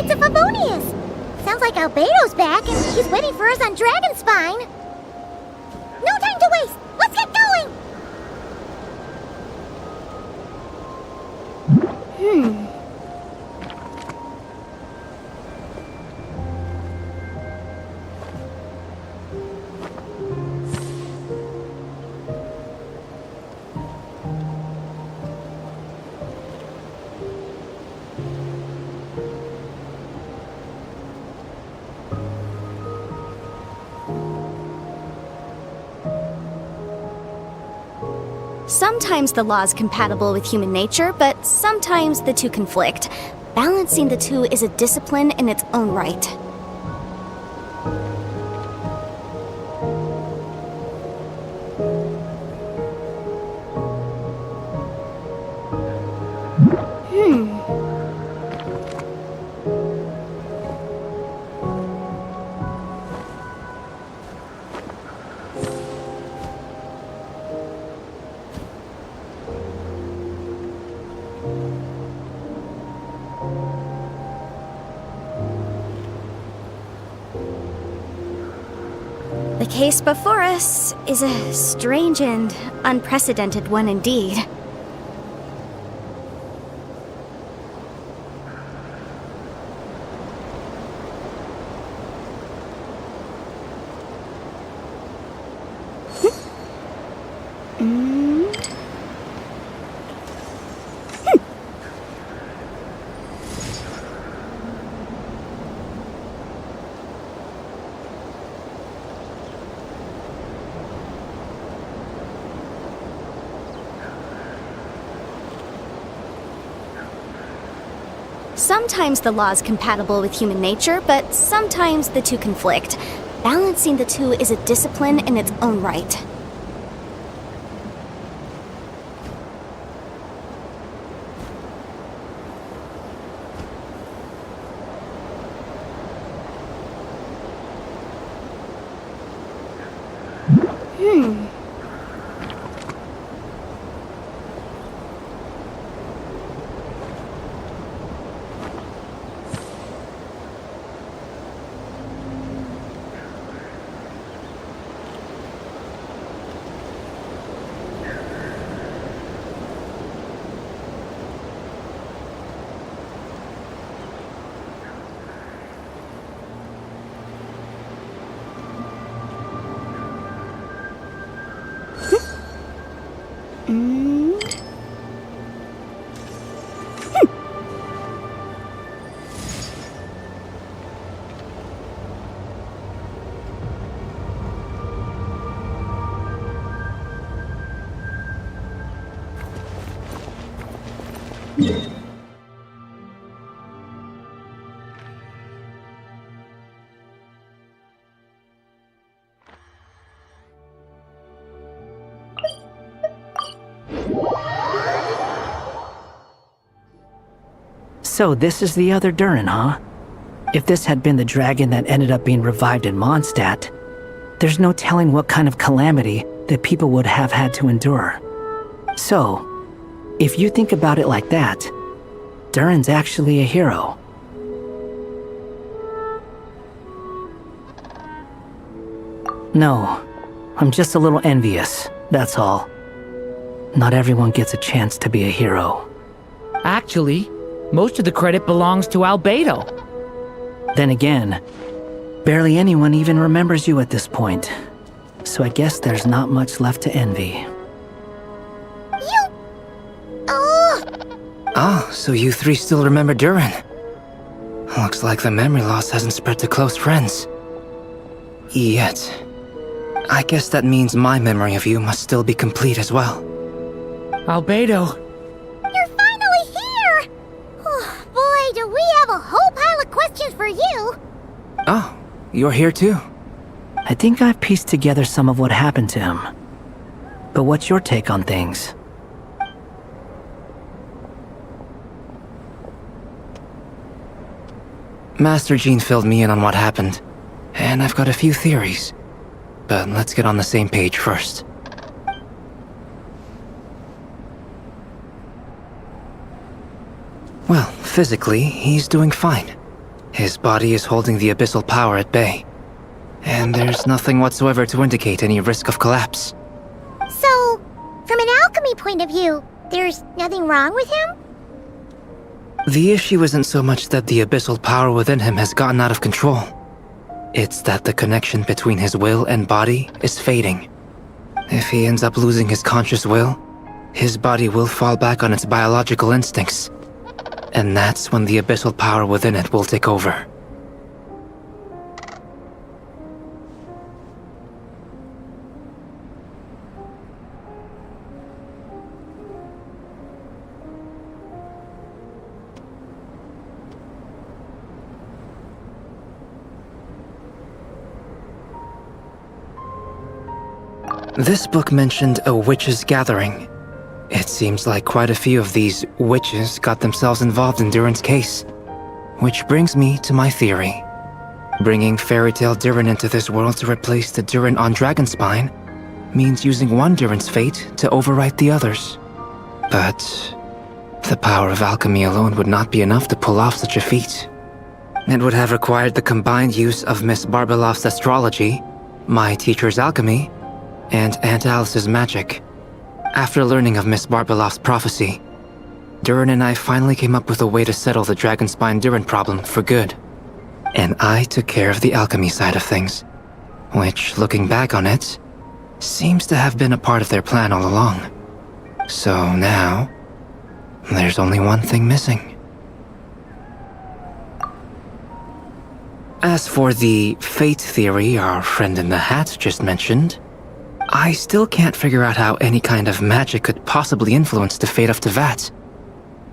It's a Favonius! Sounds like Albedo's back and he's waiting for us on Dragonspine. No time to waste! Let's get going! Sometimes the law's compatible with human nature, but sometimes the two conflict. Balancing the two is a discipline in its own right. The case before us is a strange and unprecedented one indeed. Sometimes the law's compatible with human nature, but sometimes the two conflict. Balancing the two is a discipline in its own right. So this is the other Durin, huh? If this had been the dragon that ended up being revived in Mondstadt, there's no telling what kind of calamity that people would have had to endure. So, if you think about it like that, Durin's actually a hero. No, I'm just a little envious, that's all. Not everyone gets a chance to be a hero. Actually, most of the credit belongs to Albedo. Then again, barely anyone even remembers you at this point. So I guess there's not much left to envy. Oh, so you three still remember Durin. Looks like the memory loss hasn't spread to close friends. Yet. I guess that means my memory of you must still be complete as well. Albedo. You're finally here! Oh, boy, do we have a whole pile of questions for you! Oh, you're here too? I think I've pieced together some of what happened to him. But what's your take on things? Master Jean filled me in on what happened, and I've got a few theories. But let's get on the same page first. Well, physically, he's doing fine. His body is holding the abyssal power at bay, and there's nothing whatsoever to indicate any risk of collapse. So, from an alchemy point of view, there's nothing wrong with him? The issue isn't so much that the abyssal power within him has gotten out of control. It's that the connection between his will and body is fading. If he ends up losing his conscious will, his body will fall back on its biological instincts. And that's when the abyssal power within it will take over. This book mentioned a witches' gathering. It seems like quite a few of these witches got themselves involved in Durin's case. Which brings me to my theory. Bringing fairy tale Durin into this world to replace the Durin on Dragonspine means using one Durin's fate to overwrite the others. But the power of alchemy alone would not be enough to pull off such a feat. It would have required the combined use of Miss Barbeloff's astrology, my teacher's alchemy, and Aunt Alice's magic. After learning of Miss Barbeloff's prophecy, Durin and I finally came up with a way to settle the Dragonspine Durin problem for good. And I took care of the alchemy side of things, which, looking back on it, seems to have been a part of their plan all along. So now, there's only one thing missing. As for the fate theory our friend in the hat just mentioned, I still can't figure out how any kind of magic could possibly influence the fate of Tevat.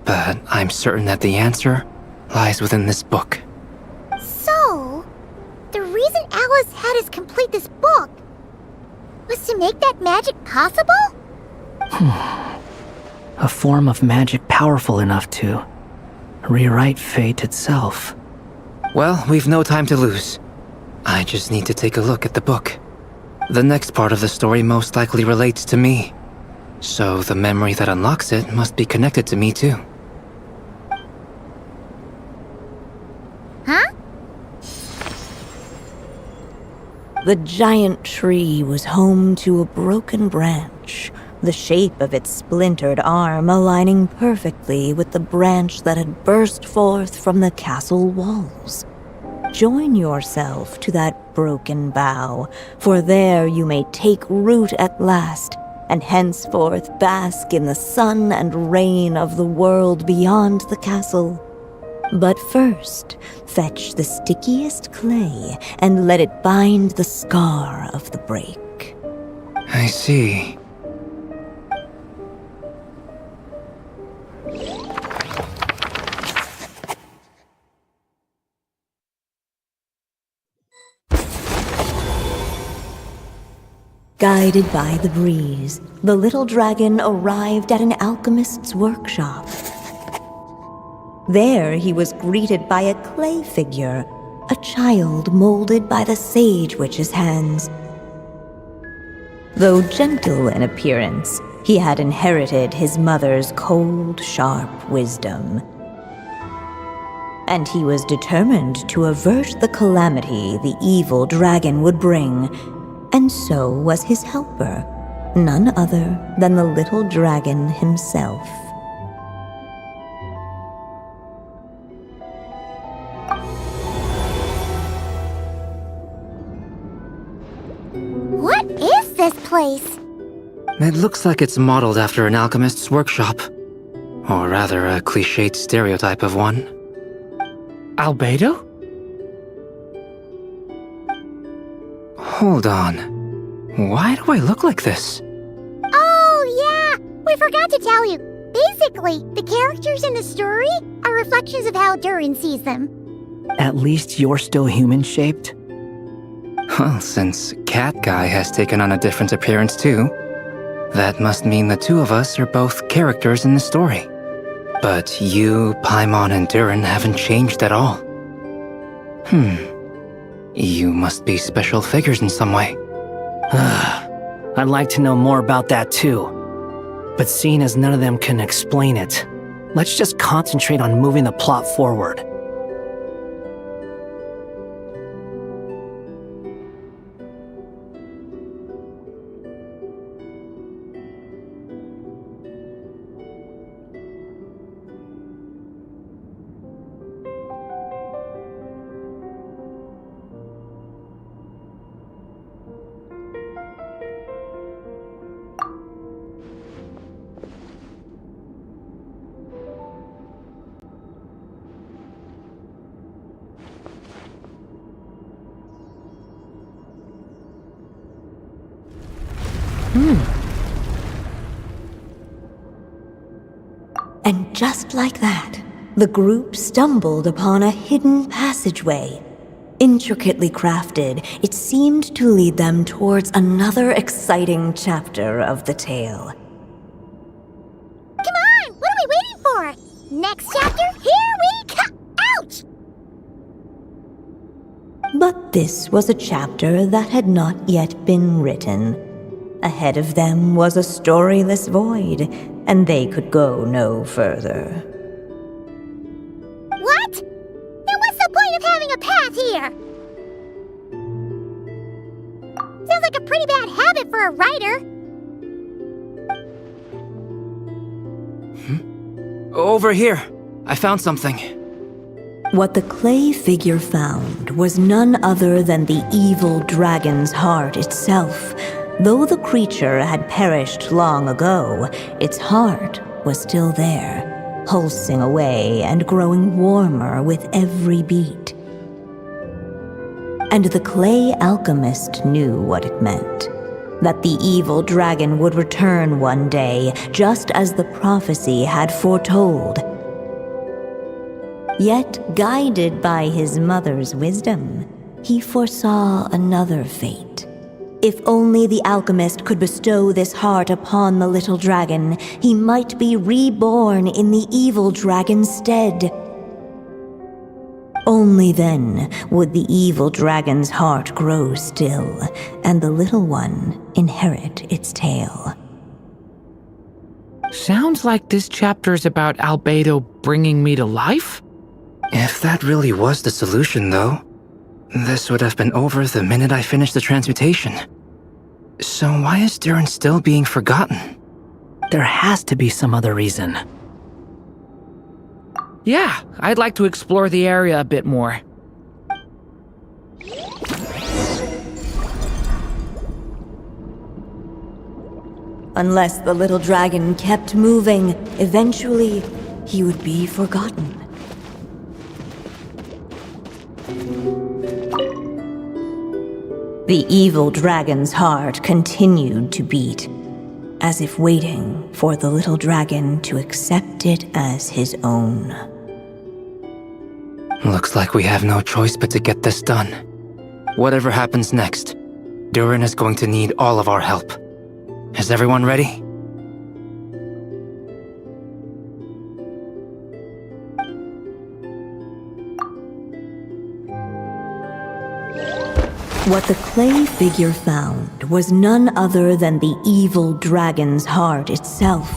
But I'm certain that the answer lies within this book. So, the reason Alice had us complete this book was to make that magic possible? A form of magic powerful enough to rewrite fate itself. Well, we've no time to lose. I just need to take a look at the book. The next part of the story most likely relates to me, so the memory that unlocks it must be connected to me too. Huh? The giant tree was home to a broken branch, the shape of its splintered arm aligning perfectly with the branch that had burst forth from the castle walls. Join yourself to that broken bough, for there you may take root at last, and henceforth bask in the sun and rain of the world beyond the castle. But first, fetch the stickiest clay and let it bind the scar of the break. I see. Guided by the breeze, the little dragon arrived at an alchemist's workshop. There he was greeted by a clay figure, a child molded by the sage witch's hands. Though gentle in appearance, he had inherited his mother's cold, sharp wisdom. And he was determined to avert the calamity the evil dragon would bring. And so was his helper, none other than the little dragon himself. What is this place? It looks like it's modeled after an alchemist's workshop. Or rather, a cliched stereotype of one. Albedo? Hold on. Why do I look like this? Oh, yeah! We forgot to tell you. Basically, the characters in the story are reflections of how Durin sees them. At least you're still human-shaped? Well, since Cat Guy has taken on a different appearance too, that must mean the two of us are both characters in the story. But you, Paimon, and Durin haven't changed at all. You must be special figures in some way. I'd like to know more about that too. But seeing as none of them can explain it, let's just concentrate on moving the plot forward. And just like that, the group stumbled upon a hidden passageway. Intricately crafted, it seemed to lead them towards another exciting chapter of the tale. Come on! What are we waiting for? Next chapter, here we come! Ouch! But this was a chapter that had not yet been written. Ahead of them was a storyless void, and they could go no further. What? Then what's the point of having a path here? Sounds like a pretty bad habit for a writer. Over here. I found something. What the clay figure found was none other than the evil dragon's heart itself. Though the creature had perished long ago, its heart was still there, pulsing away and growing warmer with every beat. And the clay alchemist knew what it meant. That the evil dragon would return one day, just as the prophecy had foretold. Yet, guided by his mother's wisdom, he foresaw another fate. If only the alchemist could bestow this heart upon the little dragon, he might be reborn in the evil dragon's stead. Only then would the evil dragon's heart grow still, and the little one inherit its tale. Sounds like this chapter's about Albedo bringing me to life? If that really was the solution, though, this would have been over the minute I finished the transmutation. So why is Durin still being forgotten? There has to be some other reason. Yeah, I'd like to explore the area a bit more. Unless the little dragon kept moving, eventually he would be forgotten. The evil dragon's heart continued to beat, as if waiting for the little dragon to accept it as his own. Looks like we have no choice but to get this done. Whatever happens next, Durin is going to need all of our help. Is everyone ready? What the clay figure found was none other than the evil dragon's heart itself.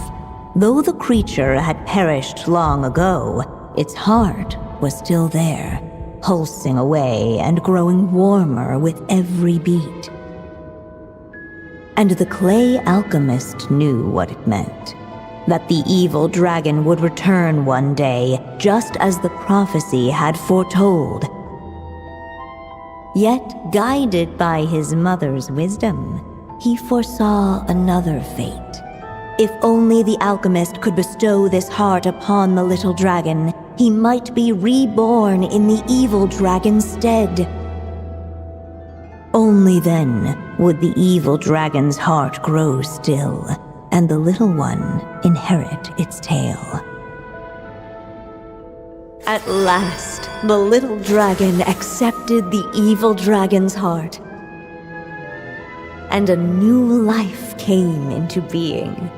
Though the creature had perished long ago, its heart was still there, pulsing away and growing warmer with every beat. And the clay alchemist knew what it meant. That the evil dragon would return one day, just as the prophecy had foretold. Yet, guided by his mother's wisdom, he foresaw another fate. If only the alchemist could bestow this heart upon the little dragon, he might be reborn in the evil dragon's stead. Only then would the evil dragon's heart grow still, and the little one inherit its tale. At last, the little dragon accepted the evil dragon's heart, and a new life came into being.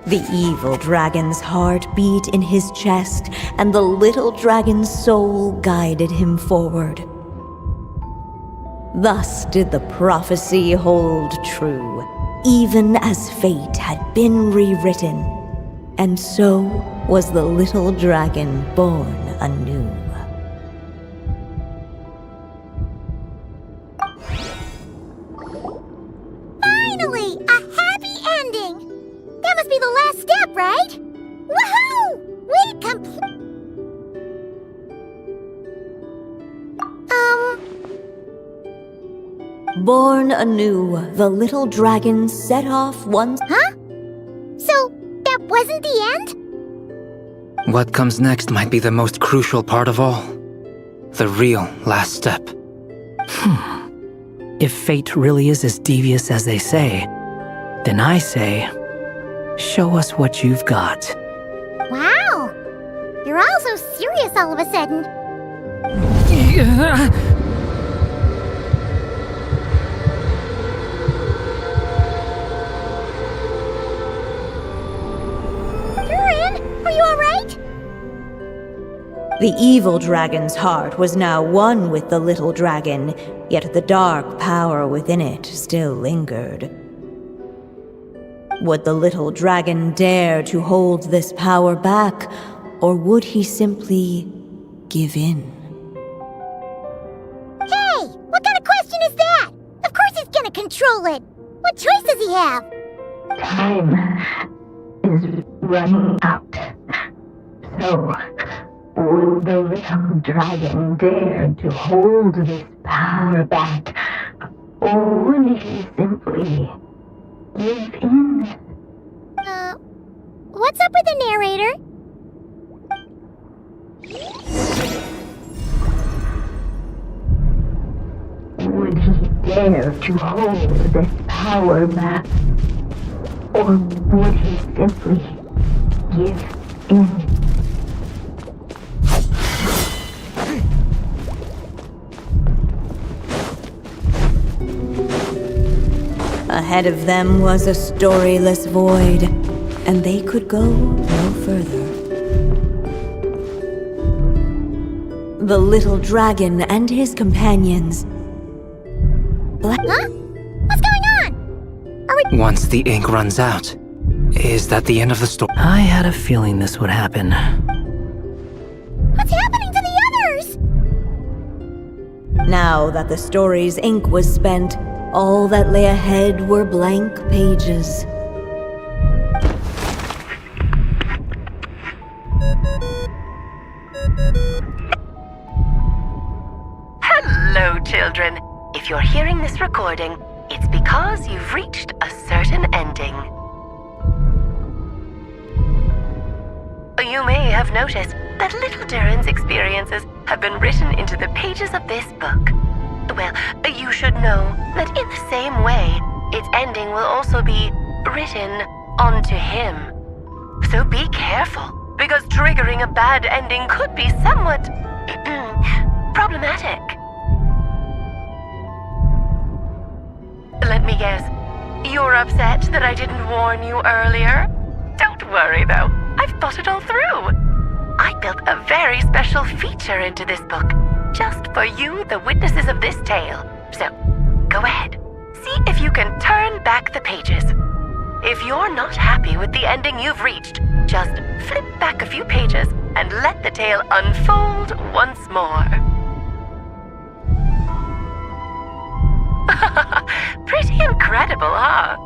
The evil dragon's heart beat in his chest, and the little dragon's soul guided him forward. Thus did the prophecy hold true, even as fate had been rewritten, and so was the little dragon born anew. Finally! A happy ending! That must be the last step, right? Woohoo! We Born anew, the little dragon set off once. Huh? So, that wasn't the end? What comes next might be the most crucial part of all. The real last step. If fate really is as devious as they say, then I say, show us what you've got. Wow! You're all so serious all of a sudden. Durin, are you alright? The evil dragon's heart was now one with the little dragon, yet the dark power within it still lingered. Would the little dragon dare to hold this power back, or would he simply give in? Hey, what kind of question is that? Of course he's gonna control it. What choice does he have? Time is running out. So, will the little dragon dare to hold this power back, or would he simply give in? What's up with the narrator? Would he dare to hold this power back, or would he simply give in? Ahead of them was a storyless void, and they could go no further. The little dragon and his companions. Huh? What's going on? Are we... Once the ink runs out, is that the end of the story? I had a feeling this would happen. What's happening to the others? Now that the story's ink was spent, all that lay ahead were blank pages. Hello, children. If you're hearing this recording, it's because you've reached a certain ending. You may have noticed that little Durin's experiences have been written into the pages of this book. Well, you should know that in the same way, its ending will also be written onto him. So be careful, because triggering a bad ending could be somewhat problematic. Let me guess, you're upset that I didn't warn you earlier? Don't worry though, I've thought it all through. I built a very special feature into this book, just for you, the witnesses of this tale. So, go ahead. See if you can turn back the pages. If you're not happy with the ending you've reached, just flip back a few pages and let the tale unfold once more. Pretty incredible, huh?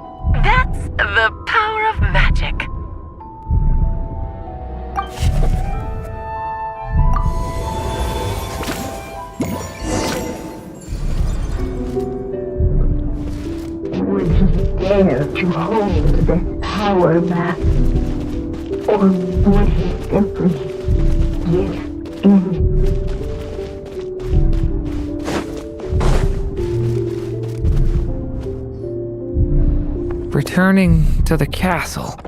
That's the power of magic. Would he dare to hold this power back, or would he simply give in? Returning to the castle.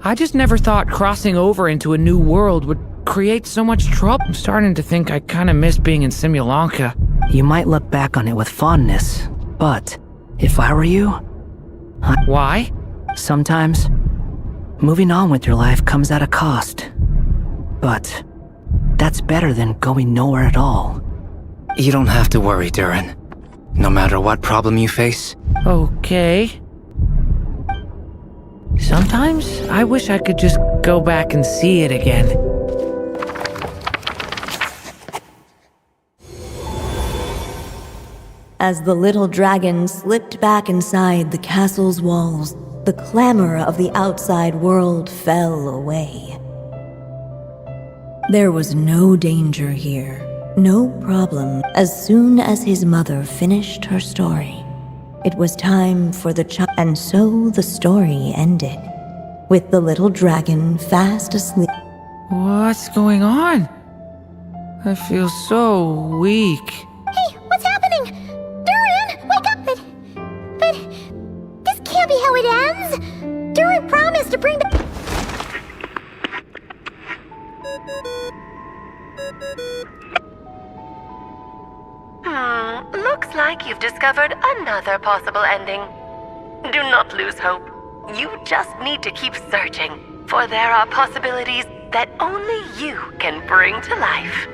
I just never thought crossing over into a new world would create so much trouble. I'm starting to think I kinda miss being in Simulanka. You might look back on it with fondness, but if I were you, Why? sometimes moving on with your life comes at a cost. But that's better than going nowhere at all. You don't have to worry, Durin. No matter what problem you face, Okay. Sometimes I wish I could just go back and see it again. As the little dragon slipped back inside the castle's walls, the clamor of the outside world fell away. There was no danger here, no problem. As soon as his mother finished her story, it was time for the child, and so the story ended, with the little dragon fast asleep. What's going on? I feel so weak. Hey, what's happening? bring back... Looks like you've discovered another possible ending. Do not lose hope. You just need to keep searching, for there are possibilities that only you can bring to life.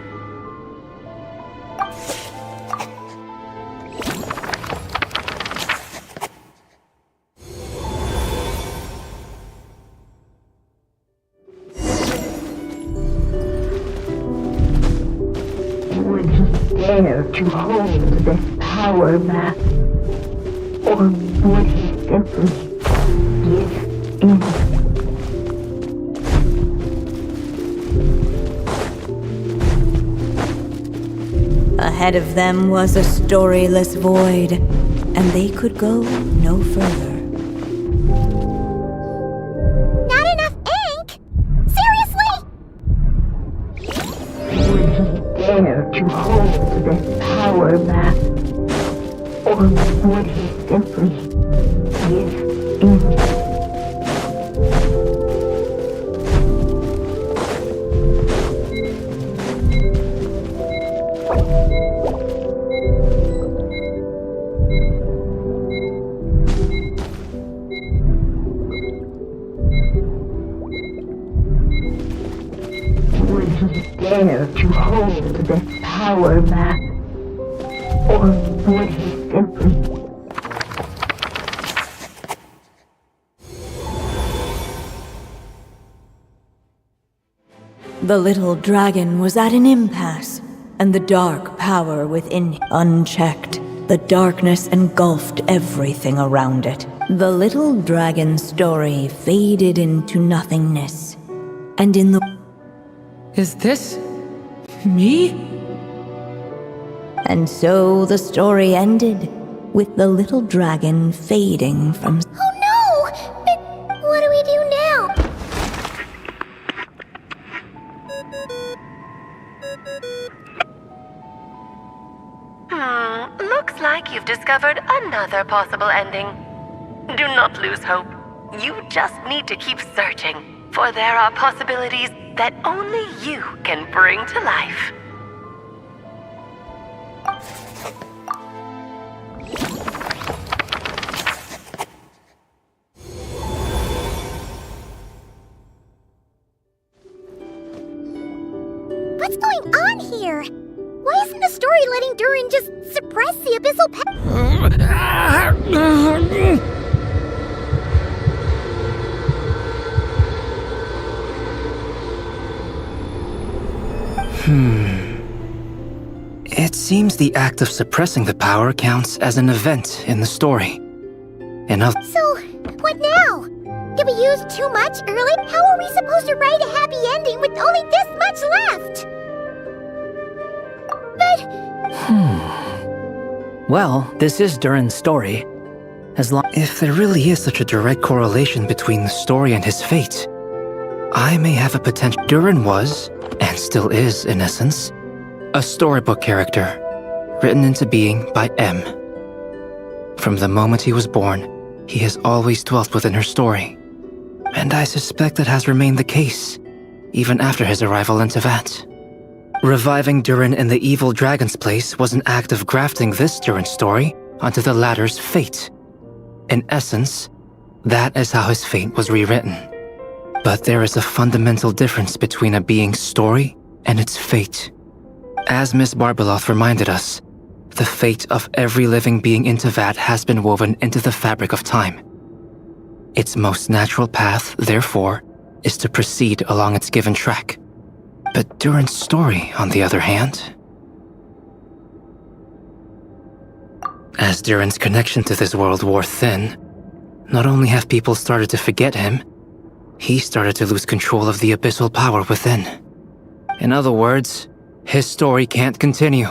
Would he dare to hold this power map? Or would he simply give in? Ahead of them was a storyless void, and they could go no further. Not enough ink? Seriously? Would he dare to hold this power map? Or would he simply give in? Would he dare to hold this power map? Or would he simply... The little dragon was at an impasse, and the dark power within him, unchecked, the darkness engulfed everything around it. The little dragon's story faded into nothingness, and in the... Is this me? And so the story ended, with the little dragon fading from... Oh no! But what do we do now? Looks like you've discovered another possible ending. Do not lose hope. You just need to keep searching, for there are possibilities that only you can bring to life. What's going on here? Why isn't the story letting Durin just suppress the abyssal It seems the act of suppressing the power counts as an event in the story. So, what now? Did we use too much early? How are we supposed to write a happy ending with only this much left? But... Well, this is Durin's story. If there really is such a direct correlation between the story and his fate, I may have a potential... Durin was, and still is in essence, a storybook character, written into being by M. From the moment he was born, he has always dwelt within her story. And I suspect that has remained the case, even after his arrival in Tevat. Reviving Durin in the evil dragon's place was an act of grafting this Durin story onto the latter's fate. In essence, that is how his fate was rewritten. But there is a fundamental difference between a being's story and its fate. As Miss Barbeloth reminded us, the fate of every living being in Tevat has been woven into the fabric of time. Its most natural path, therefore, is to proceed along its given track. But Durin's story, on the other hand... As Durin's connection to this world wore thin, not only have people started to forget him, he started to lose control of the abyssal power within. In other words, his story can't continue,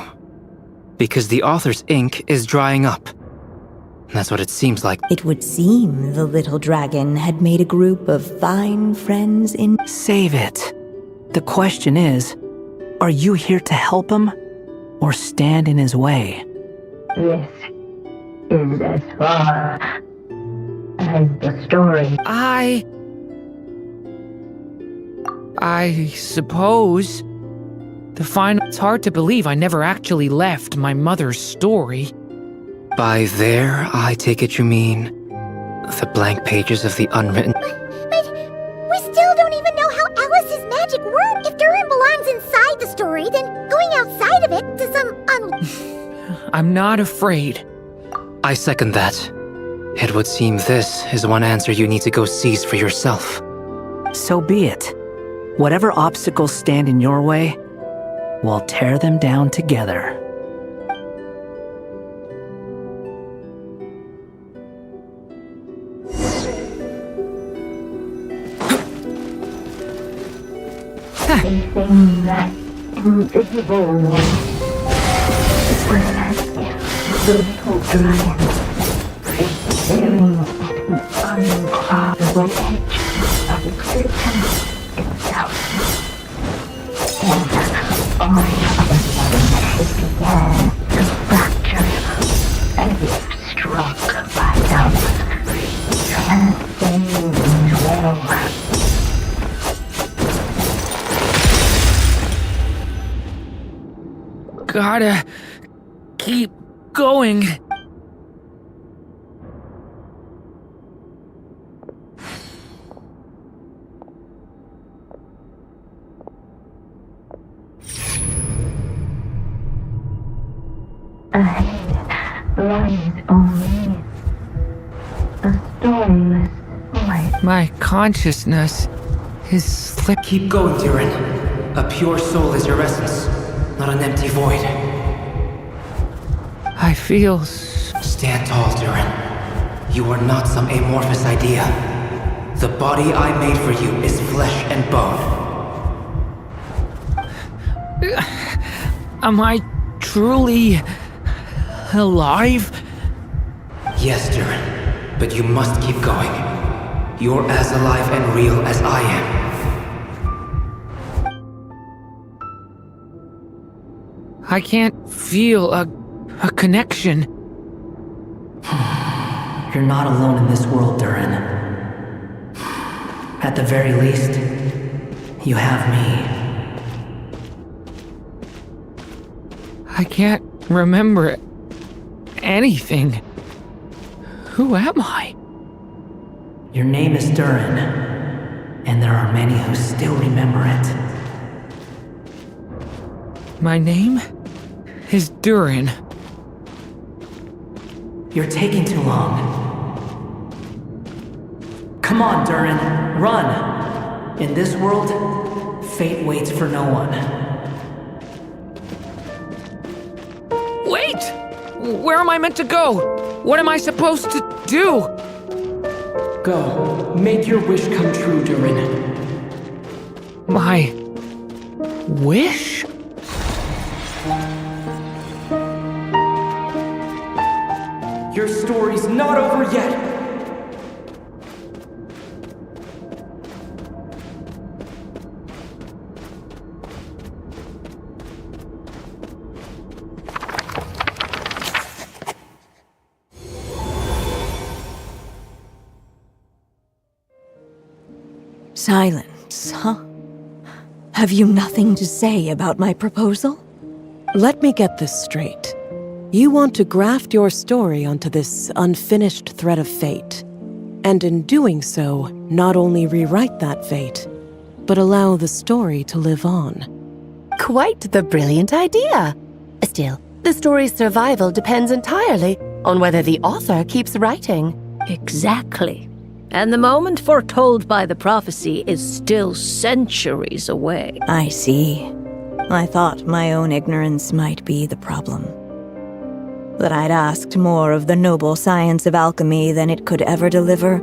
because the author's ink is drying up. That's what it seems like. It would seem the little dragon had made a group of fine friends in... Save it. The question is, are you here to help him, or stand in his way? This is as far as the story. I suppose. It's hard to believe I never actually left my mother's story. By there, I take it you mean the blank pages of the unwritten... But we still don't even know how Alice's magic works. If Durin belongs inside the story, then going outside of it to some I'm not afraid. I second that. It would seem this is one answer you need to go seize for yourself. So be it. Whatever obstacles stand in your way, we'll tear them down together. Anything that invisible was as if the little dragon is staring at an uncloudable edge of existence itself. And all of a sudden it began to fracture as if struck by some transcendent will. Gotta keep going. Ahead lies only a storyless void. My consciousness is slipping. Keep going, Durin. A pure soul is your essence, not an empty void. I feel Stand tall, Durin. You are not some amorphous idea. The body I made for you is flesh and bone. Am I truly alive? Yes, Durin, but you must keep going. You're as alive and real as I am. I can't feel a connection. You're not alone in this world, Durin. At the very least, you have me. I can't remember anything. Who am I? Your name is Durin, and there are many who still remember it. My name is Durin. You're taking too long. Come on, Durin, run! In this world, fate waits for no one. Wait! Where am I meant to go? What am I supposed to do? Go, make your wish come true, Durin. My wish? Your story's not over yet! Silence, huh? Have you nothing to say about my proposal? Let me get this straight. You want to graft your story onto this unfinished thread of fate, and in doing so, not only rewrite that fate, but allow the story to live on. Quite the brilliant idea. Still, the story's survival depends entirely on whether the author keeps writing. Exactly. And the moment foretold by the prophecy is still centuries away. I see. I thought my own ignorance might be the problem. That I'd asked more of the noble science of alchemy than it could ever deliver,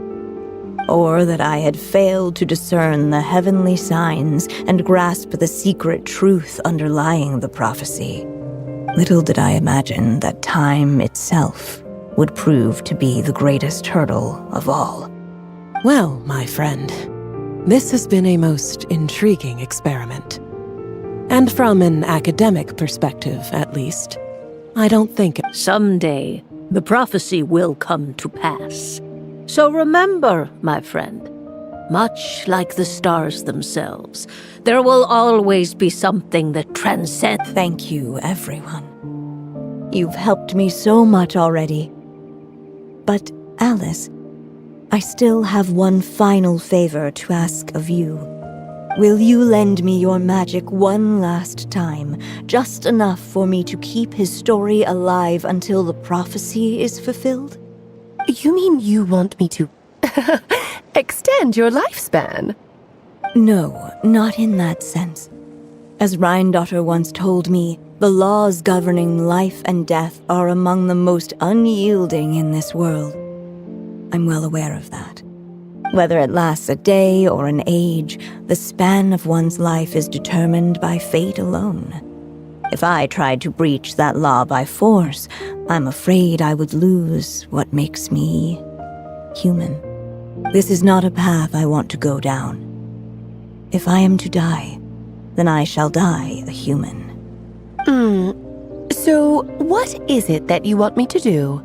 or that I had failed to discern the heavenly signs and grasp the secret truth underlying the prophecy. Little did I imagine that time itself would prove to be the greatest hurdle of all. Well, my friend, this has been a most intriguing experiment. And from an academic perspective, at least, I don't think it... Someday, the prophecy will come to pass. So remember, my friend, much like the stars themselves. There will always be something that transcends. Thank you, everyone. You've helped me so much already. But, Alice, I still have one final favor to ask of you. Will you lend me your magic one last time, just enough for me to keep his story alive until the prophecy is fulfilled? You mean you want me to extend your lifespan? No, not in that sense. As Rheindotter once told me, the laws governing life and death are among the most unyielding in this world. I'm well aware of that. Whether it lasts a day or an age, the span of one's life is determined by fate alone. If I tried to breach that law by force, I'm afraid I would lose what makes me human. This is not a path I want to go down. If I am to die, then I shall die a human. So what is it that you want me to do?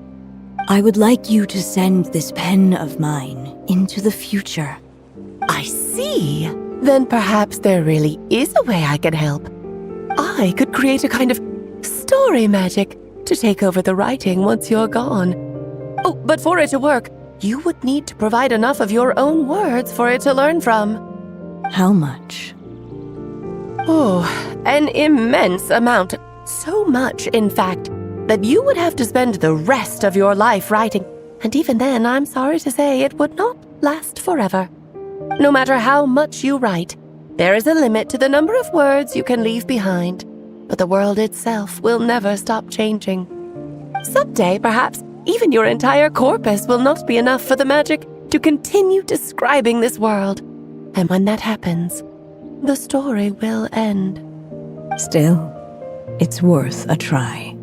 I would like you to send this pen of mine into the future. I see. Then perhaps there really is a way I can help. I could create a kind of story magic to take over the writing once you're gone. Oh, but for it to work, you would need to provide enough of your own words for it to learn from. How much? Oh, an immense amount. So much, in fact, that you would have to spend the rest of your life writing. And even then, I'm sorry to say, it would not last forever. No matter how much you write, there is a limit to the number of words you can leave behind. But the world itself will never stop changing. Someday, perhaps, even your entire corpus will not be enough for the magic to continue describing this world. And when that happens, the story will end. Still, it's worth a try.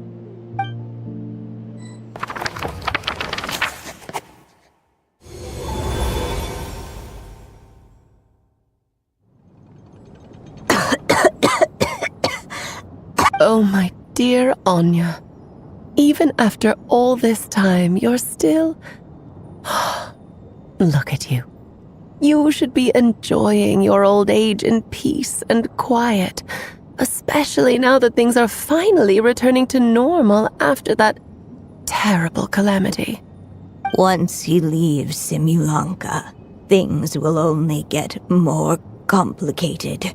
Oh, my dear Anya. Even after all this time, you're still... Look at you. You should be enjoying your old age in peace and quiet, especially now that things are finally returning to normal after that terrible calamity. Once he leaves Simulanka, things will only get more complicated.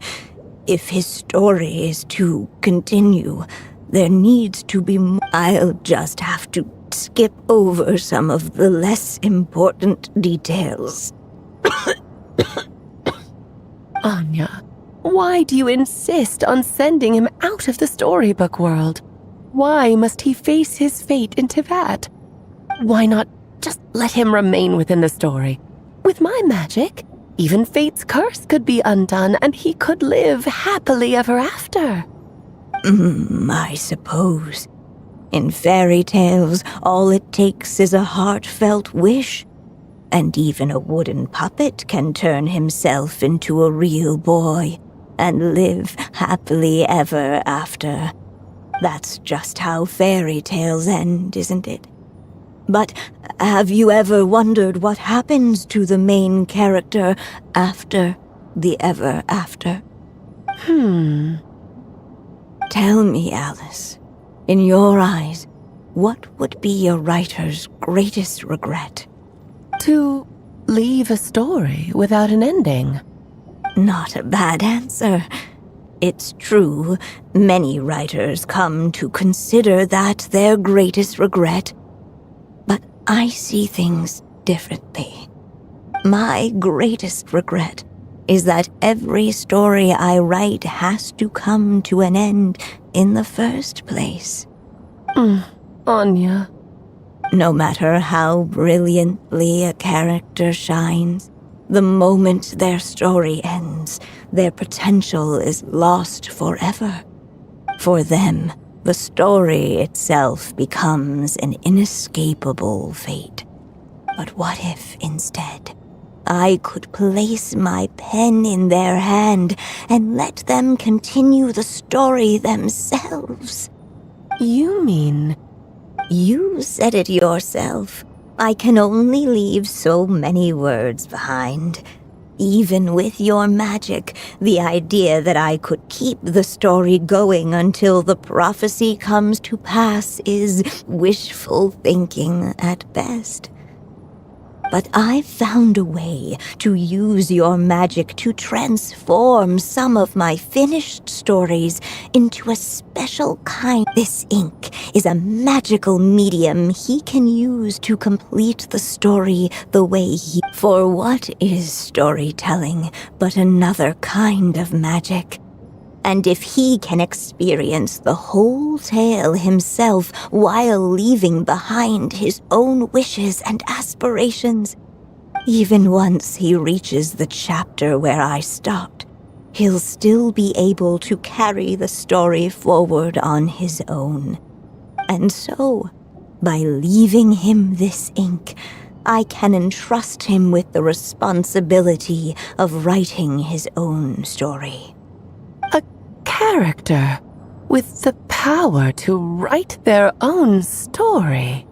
If his story is to continue, there needs to be more. I'll just have to skip over some of the less important details. Anya, why do you insist on sending him out of the storybook world? Why must he face his fate in Teyvat? Why not just let him remain within the story? With my magic, even fate's curse could be undone and he could live happily ever after. I suppose. In fairy tales, all it takes is a heartfelt wish. And even a wooden puppet can turn himself into a real boy and live happily ever after. That's just how fairy tales end, isn't it? But have you ever wondered what happens to the main character after the ever after? Tell me, Alice, in your eyes, what would be a writer's greatest regret? To leave a story without an ending. Not a bad answer. It's true, many writers come to consider that their greatest regret. But I see things differently. My greatest regret is that every story I write has to come to an end in the first place. Anya. No matter how brilliantly a character shines, the moment their story ends, their potential is lost forever. For them, the story itself becomes an inescapable fate. But what if, instead, I could place my pen in their hand and let them continue the story themselves? You mean... You said it yourself. I can only leave so many words behind. Even with your magic, the idea that I could keep the story going until the prophecy comes to pass is wishful thinking at best. But I've found a way to use your magic to transform some of my finished stories into a special kind. This ink is a magical medium he can use to complete the story the way he... For what is storytelling but another kind of magic? And if he can experience the whole tale himself while leaving behind his own wishes and aspirations, even once he reaches the chapter where I stopped, he'll still be able to carry the story forward on his own. And so, by leaving him this ink, I can entrust him with the responsibility of writing his own story. Character with the power to write their own story.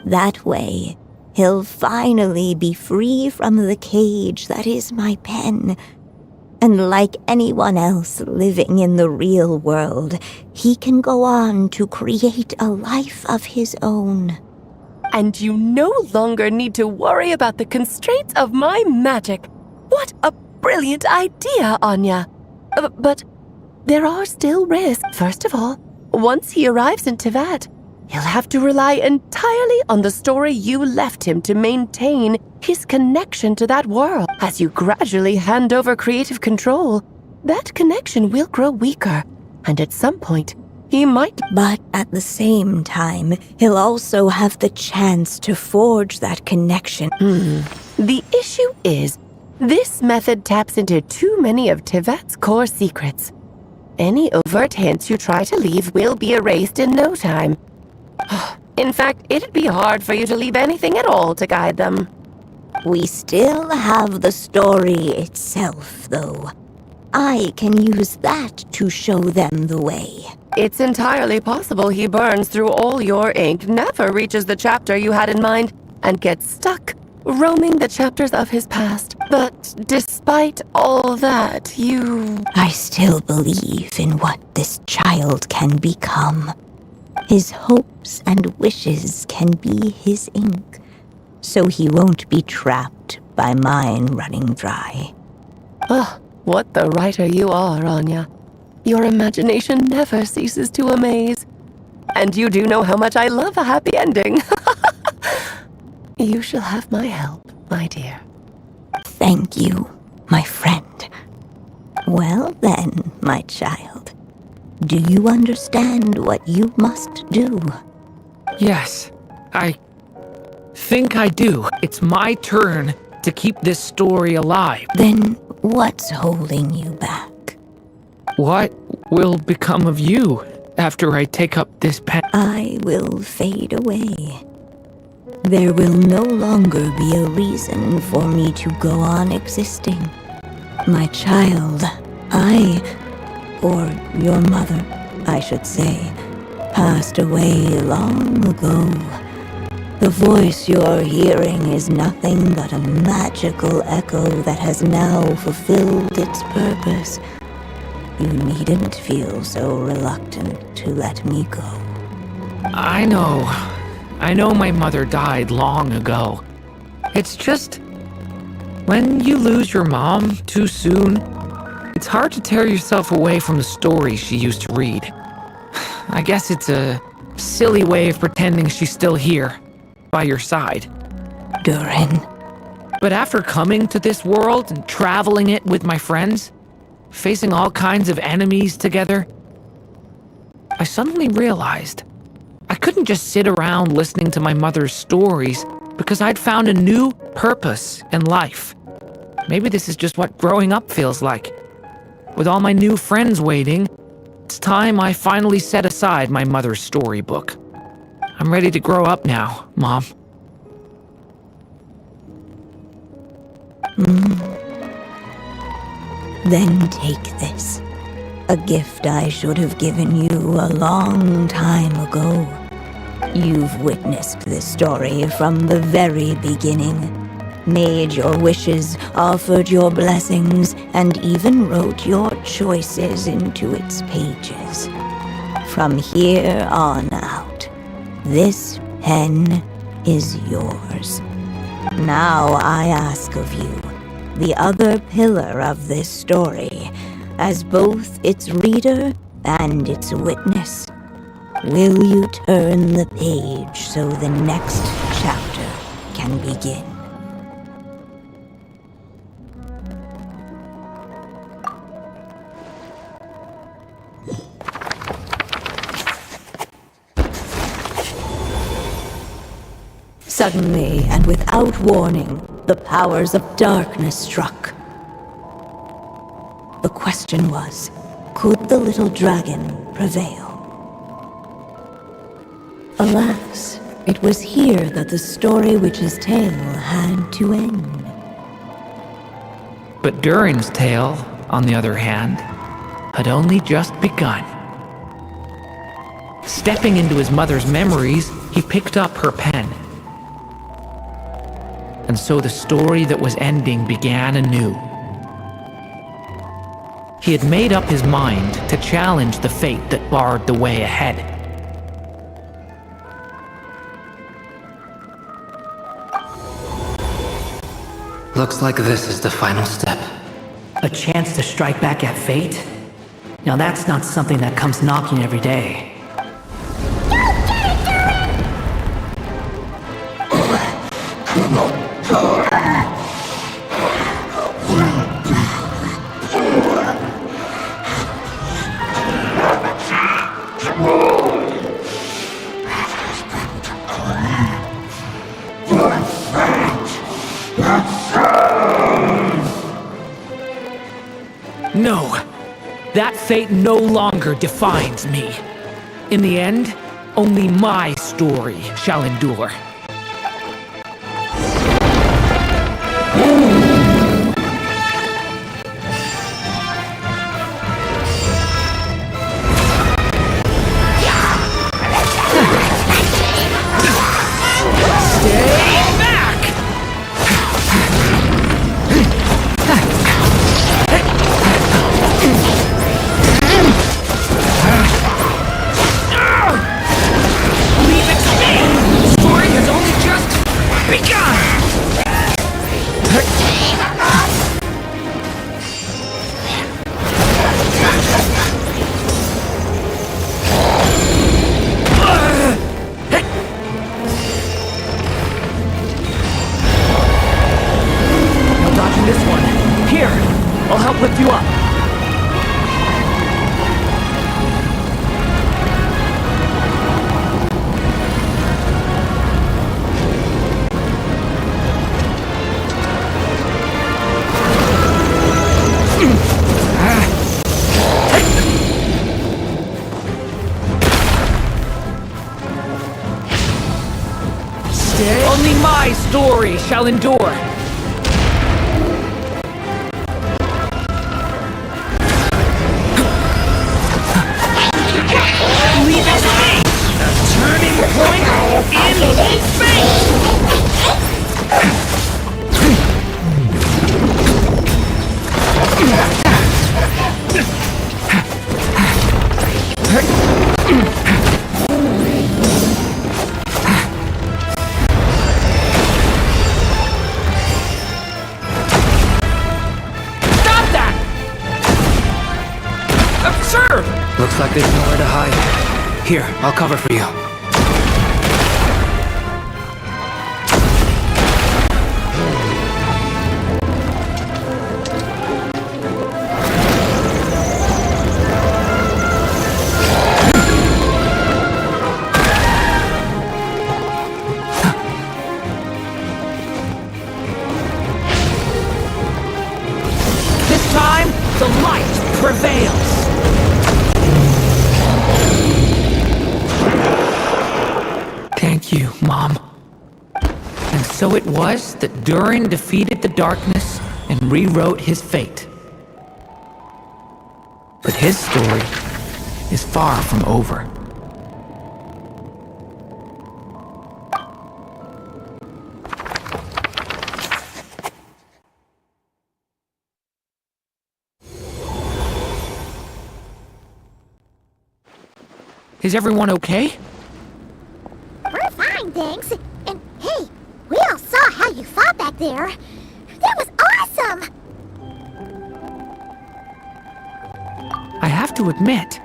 That way, he'll finally be free from the cage that is my pen. And like anyone else living in the real world, he can go on to create a life of his own. And you no longer need to worry about the constraints of my magic. What a brilliant idea, Anya. But there are still risks. First of all, once he arrives in Teyvat, he'll have to rely entirely on the story you left him to maintain his connection to that world. As you gradually hand over creative control, that connection will grow weaker, and at some point, he might... But at the same time, he'll also have the chance to forge that connection. The issue is, this method taps into too many of Teyvat's core secrets. Any overt hints you try to leave will be erased in no time. In fact, it'd be hard for you to leave anything at all to guide them. We still have the story itself, though. I can use that to show them the way. It's entirely possible he burns through all your ink, never reaches the chapter you had in mind, and gets stuck roaming the chapters of his past. But despite all that, I still believe in what this child can become. His hopes and wishes can be his ink, so he won't be trapped by mine running dry. What the writer you are, Anya. Your imagination never ceases to amaze. And you do know how much I love a happy ending. You shall have my help, my dear. Thank you, my friend. Well then, my child. Do you understand what you must do? Yes, I think I do. It's my turn to keep this story alive. Then what's holding you back? What will become of you after I take up this pen? I will fade away. There will no longer be a reason for me to go on existing. My child, or your mother, I should say, passed away long ago. The voice you're hearing is nothing but a magical echo that has now fulfilled its purpose. You needn't feel so reluctant to let me go. I know my mother died long ago. It's just, when you lose your mom too soon, it's hard to tear yourself away from the stories she used to read. I guess it's a silly way of pretending she's still here, by your side. Durin. But after coming to this world and traveling it with my friends, facing all kinds of enemies together, I suddenly realized I couldn't just sit around listening to my mother's stories because I'd found a new purpose in life. Maybe this is just what growing up feels like. With all my new friends waiting, it's time I finally set aside my mother's storybook. I'm ready to grow up now, Mom. Then take this. A gift I should have given you a long time ago. You've witnessed this story from the very beginning. made your wishes, offered your blessings, and even wrote your choices into its pages. From here on out, this pen is yours. Now I ask of you, the other pillar of this story, as both its reader and its witness, will you turn the page so the next chapter can begin? Suddenly, and without warning, the powers of darkness struck. The question was, could the little dragon prevail? Alas, it was here that the story witch's tale had to end. But Durin's tale, on the other hand, had only just begun. Stepping into his mother's memories, he picked up her pen. And so the story that was ending began anew. He had made up his mind to challenge the fate that barred the way ahead. Looks like this is the final step. A chance to strike back at fate? Now that's not something that comes knocking every day. No, that fate no longer defines me. In the end, only my story shall endure. Only my story shall endure. Leave it to me! The turning point in Looks like there's nowhere to hide. Here, I'll cover for you. This time, the light prevails. Thank you, Mom. And so it was that Durin defeated the darkness and rewrote his fate. But his story is far from over. Is everyone okay? We're fine, thanks. And hey, we all saw how you fought back there. That was awesome! I have to admit,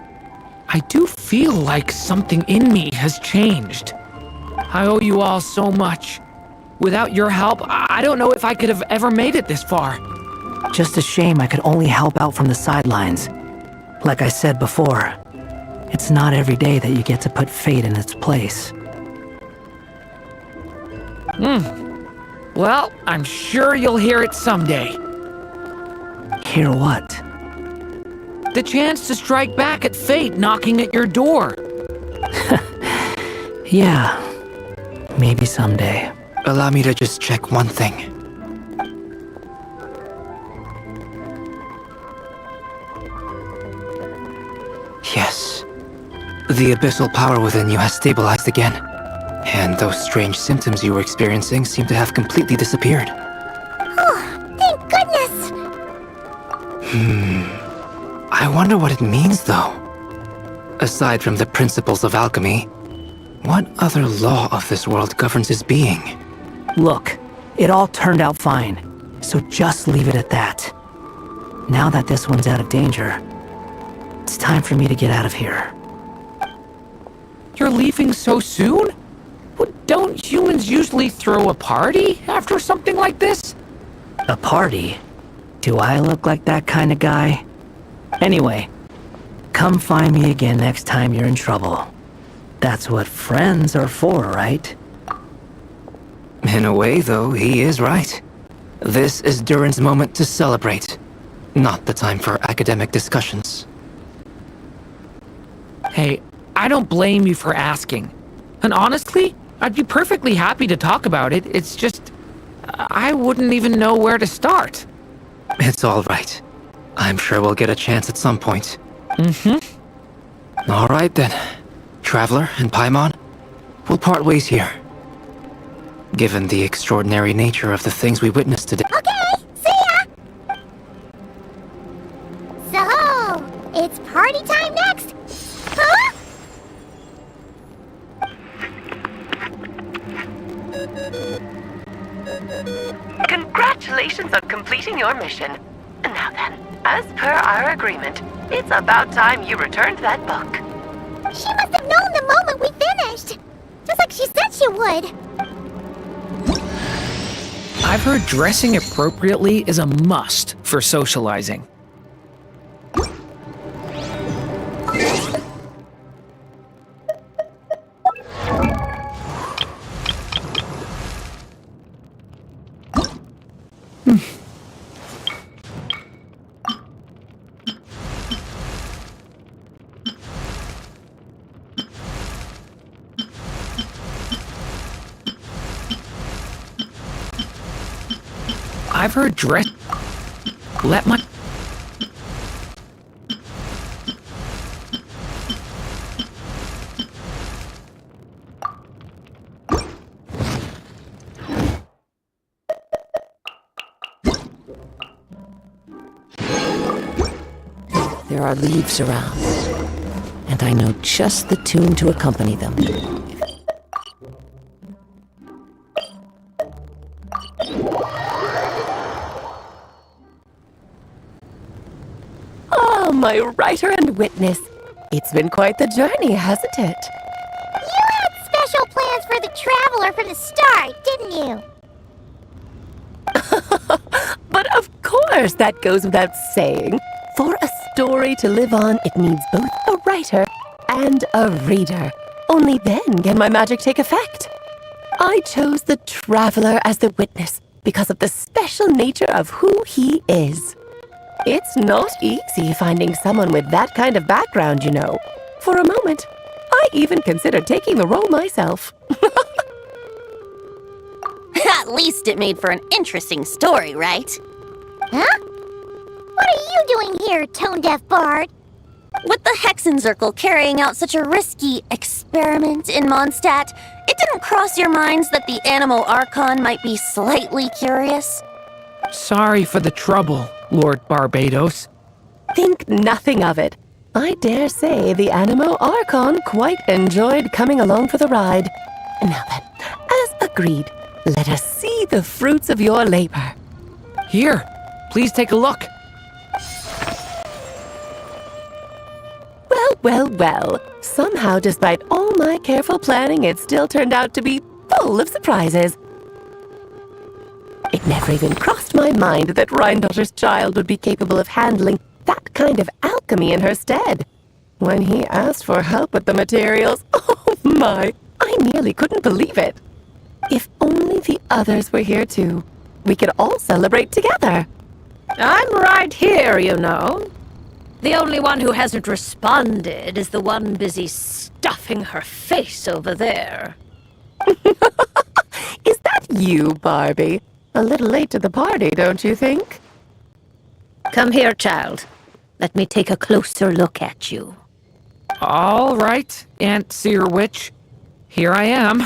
I do feel like something in me has changed. I owe you all so much. Without your help, I don't know if I could have ever made it this far. Just a shame I could only help out from the sidelines. Like I said before, it's not every day that you get to put fate in its place. Well, I'm sure you'll hear it someday. Hear what? The chance to strike back at fate knocking at your door. Yeah, maybe someday. Allow me to just check one thing. Yes. The abyssal power within you has stabilized again. And those strange symptoms you were experiencing seem to have completely disappeared. Oh, thank goodness! I wonder what it means, though. Aside from the principles of alchemy, what other law of this world governs his being? Look, it all turned out fine, so just leave it at that. Now that this one's out of danger, it's time for me to get out of here. You're leaving so soon? Don't humans usually throw a party after something like this? A party? Do I look like that kind of guy? Anyway, come find me again next time you're in trouble. That's what friends are for, right? In a way, though, he is right. This is Durin's moment to celebrate, not the time for academic discussions. Hey, I don't blame you for asking. And honestly, I'd be perfectly happy to talk about it. It's just, I wouldn't even know where to start. It's all right. I'm sure we'll get a chance at some point. All right then. Traveler and Paimon, we'll part ways here. Given the extraordinary nature of the things we witnessed today. Okay, see ya! So, it's party time next? Huh? Congratulations on completing your mission. Now then, as per our agreement, it's about time you returned that book. She must have known the moment we finished! Just like she said she would! I've heard dressing appropriately is a must for socializing. I've heard dress. Let my. There are leaves around, and I know just the tune to accompany them. Oh, my writer and witness. It's been quite the journey, hasn't it? You had special plans for the Traveler from the start, didn't you? But of course, that goes without saying. For a story to live on, it needs both a writer and a reader. Only then can my magic take effect. I chose the Traveler as the witness because of the special nature of who he is. It's not easy finding someone with that kind of background, you know. For a moment, I even considered taking the role myself. At least it made for an interesting story, right? Huh? What are you doing here, tone-deaf bard? With the Hexenzirkel carrying out such a risky experiment in Mondstadt, it didn't cross your minds that the Animo Archon might be slightly curious? Sorry for the trouble, Lord Barbados. Think nothing of it. I dare say the Animo Archon quite enjoyed coming along for the ride. Now then, as agreed, let us see the fruits of your labor. Here, please take a look. Well. Somehow, despite all my careful planning, it still turned out to be full of surprises. It never even crossed my mind that Rhindotter's child would be capable of handling that kind of alchemy in her stead. When he asked for help with the materials, oh my, I nearly couldn't believe it. If only the others were here too, we could all celebrate together. I'm right here, you know. The only one who hasn't responded is the one busy stuffing her face over there. Is that you, Barbie? A little late to the party, don't you think? Come here, child. Let me take a closer look at you. All right, Aunt Seer Witch. Here I am.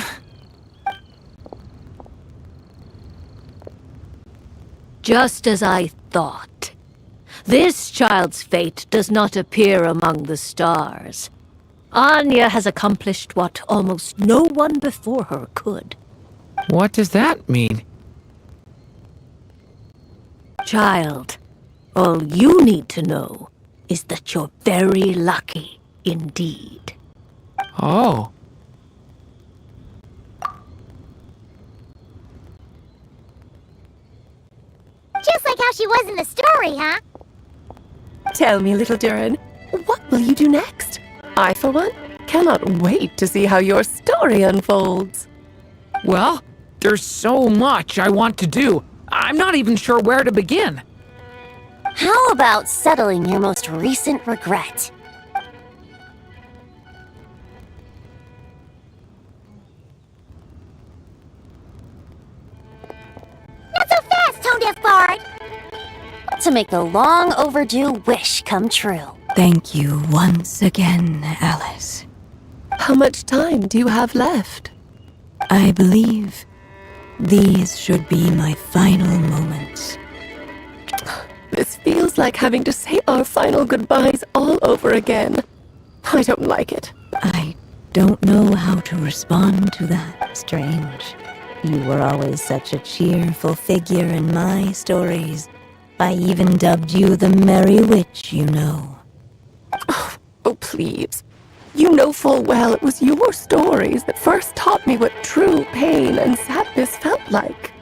Just as I thought. This child's fate does not appear among the stars. Anya has accomplished what almost no one before her could. What does that mean? Child, all you need to know is that you're very lucky indeed. Oh. Just like how she was in the story, huh? Tell me, little Durin, what will you do next? I, for one, cannot wait to see how your story unfolds. Well, there's so much I want to do. I'm not even sure where to begin. How about settling your most recent regret? Not so fast, tone-deaf bard! To make the long overdue wish come true. Thank you once again, Alice. How much time do you have left? I believe these should be my final moments. This feels like having to say our final goodbyes all over again. I don't like it. I don't know how to respond to that. Strange. You were always such a cheerful figure in my stories. I even dubbed you the Merry Witch, you know. Oh, please. You know full well it was your stories that first taught me what true pain and sadness felt like.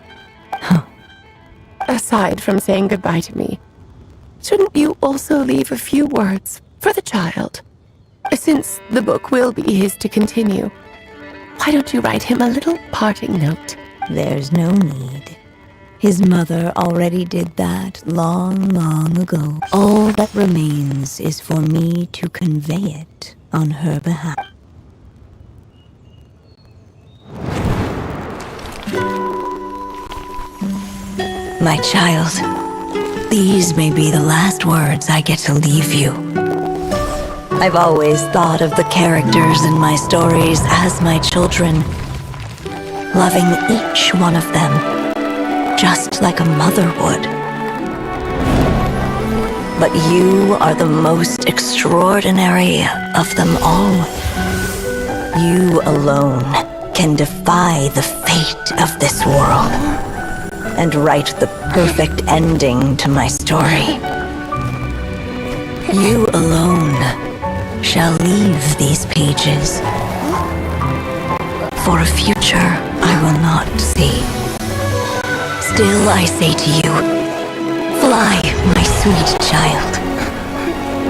Aside from saying goodbye to me, shouldn't you also leave a few words for the child? Since the book will be his to continue, why don't you write him a little parting note? There's no need. His mother already did that long, long ago. All that remains is for me to convey it on her behalf. My child, these may be the last words I get to leave you. I've always thought of the characters in my stories as my children, loving each one of them, just like a mother would. But you are the most extraordinary of them all. You alone can defy the fate of this world and write the perfect ending to my story. You alone shall leave these pages for a future I will not see. Still I say to you, fly, my sweet child.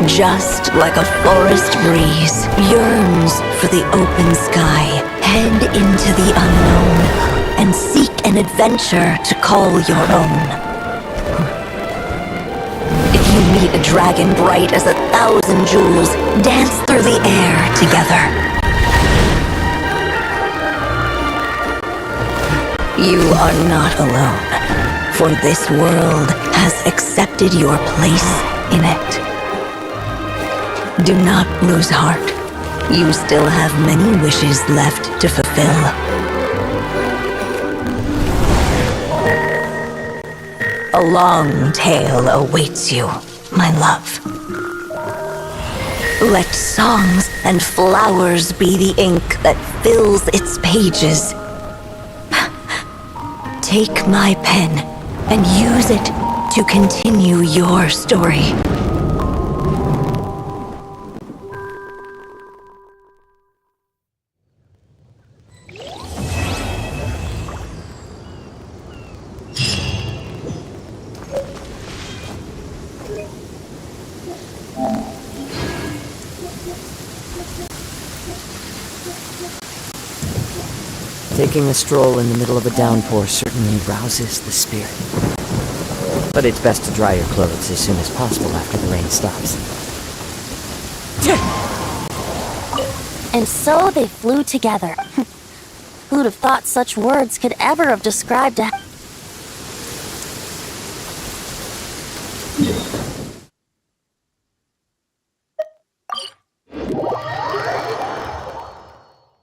Just like a forest breeze yearns for the open sky, head into the unknown and seek an adventure to call your own. If you meet a dragon bright as 1,000 jewels, dance through the air together. You are not alone, for this world has accepted your place in it. Do not lose heart. You still have many wishes left to fulfill. A long tale awaits you, my love. Let songs and flowers be the ink that fills its pages. Take my pen and use it to continue your story. Taking a stroll in the middle of a downpour certainly rouses the spirit. But it's best to dry your clothes as soon as possible after the rain stops. And so they flew together. Who'd have thought such words could ever have described a...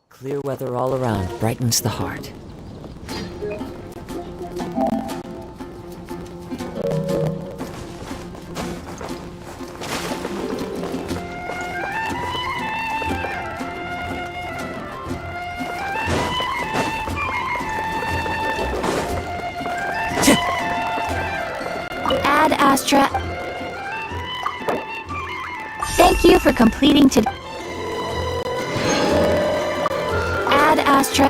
Clear weather all around brightens the heart. Ad Astra. Thank you for completing today. Ad Astra.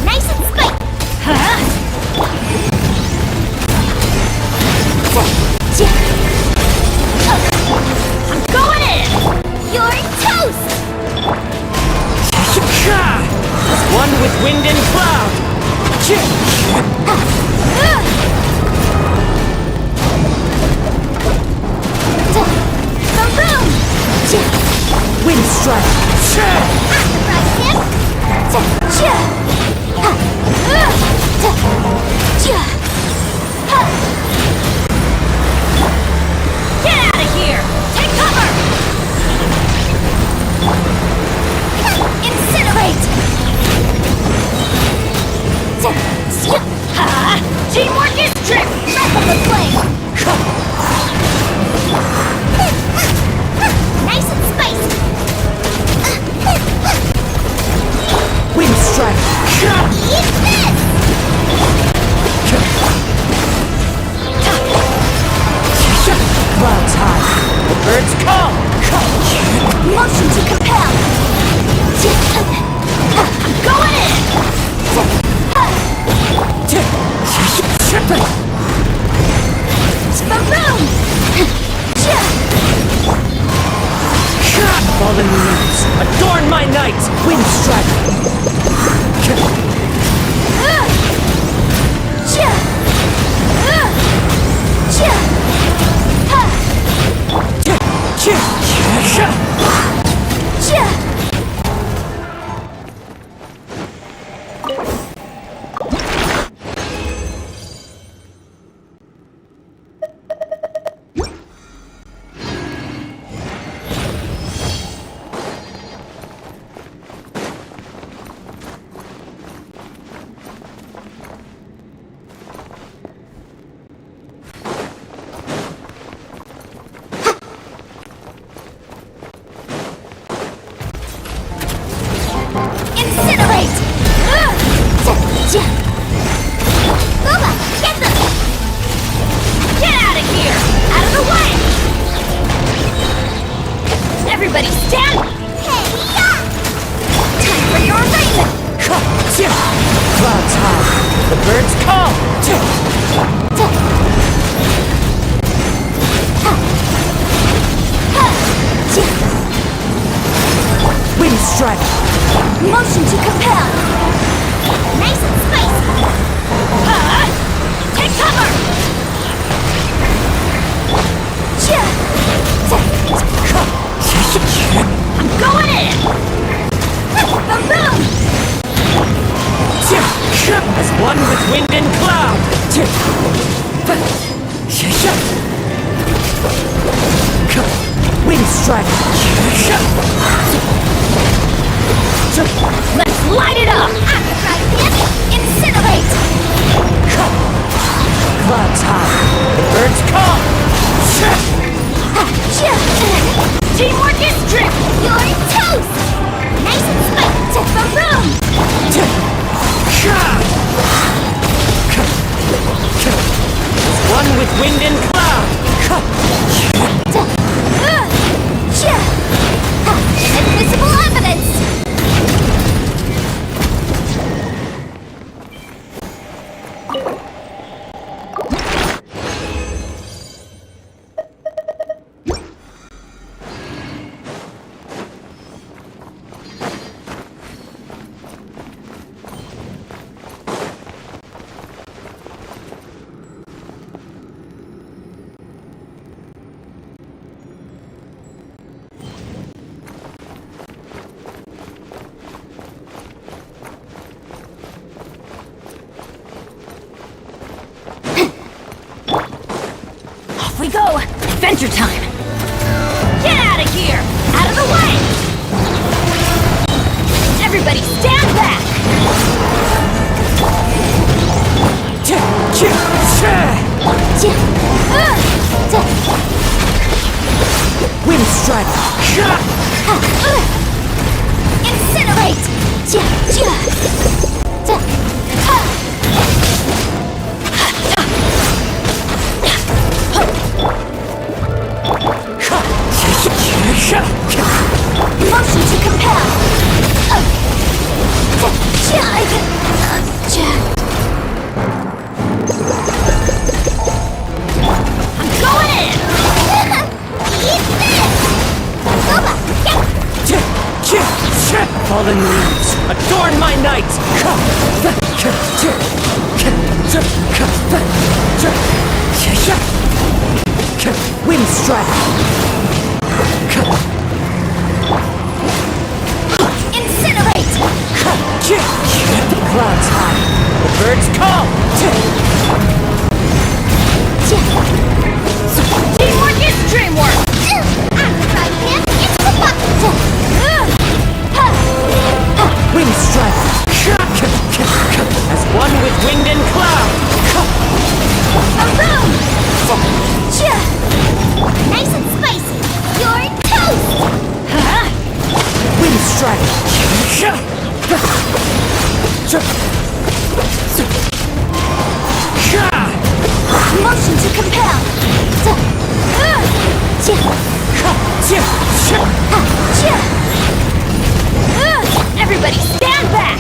Nice and spiked! I'm going in! You're toast! As one with wind and cloud! Maroon! Wind strike! Get out of here! Take cover! Incinerate! Teamwork is trick! Breath of the flame! Nice and spiced! Wind strike! Eat this! Clouds high! The birds call! Motion to compel! I'm going in! Maroon! Fallen leaves! Adorn my night! Wind strike! Incinerate! Booba, get them! Get out of here! Out of the way! Everybody stand! Hey, yeah! Time for your arraignment! Clouds high! The birds call! Wind strike! Motion to compel! Nice and spiced! Take cover! I'm going in! Maroon! As one with wind and cloud! Wind strike! Let's light it up! Incinerate! Clouds high! The birds call! Teamwork is trick! You're toast! Nice and spiked! Maroon! One with wind and cloud! Invisible evidence! adventure time! Get out of here! Out of the way! Everybody stand back! Wind strike! Incinerate! Motion to compel! I'm going in! Eat this! Fallen leaves, adorn my night! Wind strike! Incinerate! The clouds high, the birds call! Teamwork is dreamwork! I'm the right hand into the bucket! Wind strike! As one with wind and cloud! Around! Nice and spicy! You're toast! Wind strike! Motion to compel! Everybody stand back!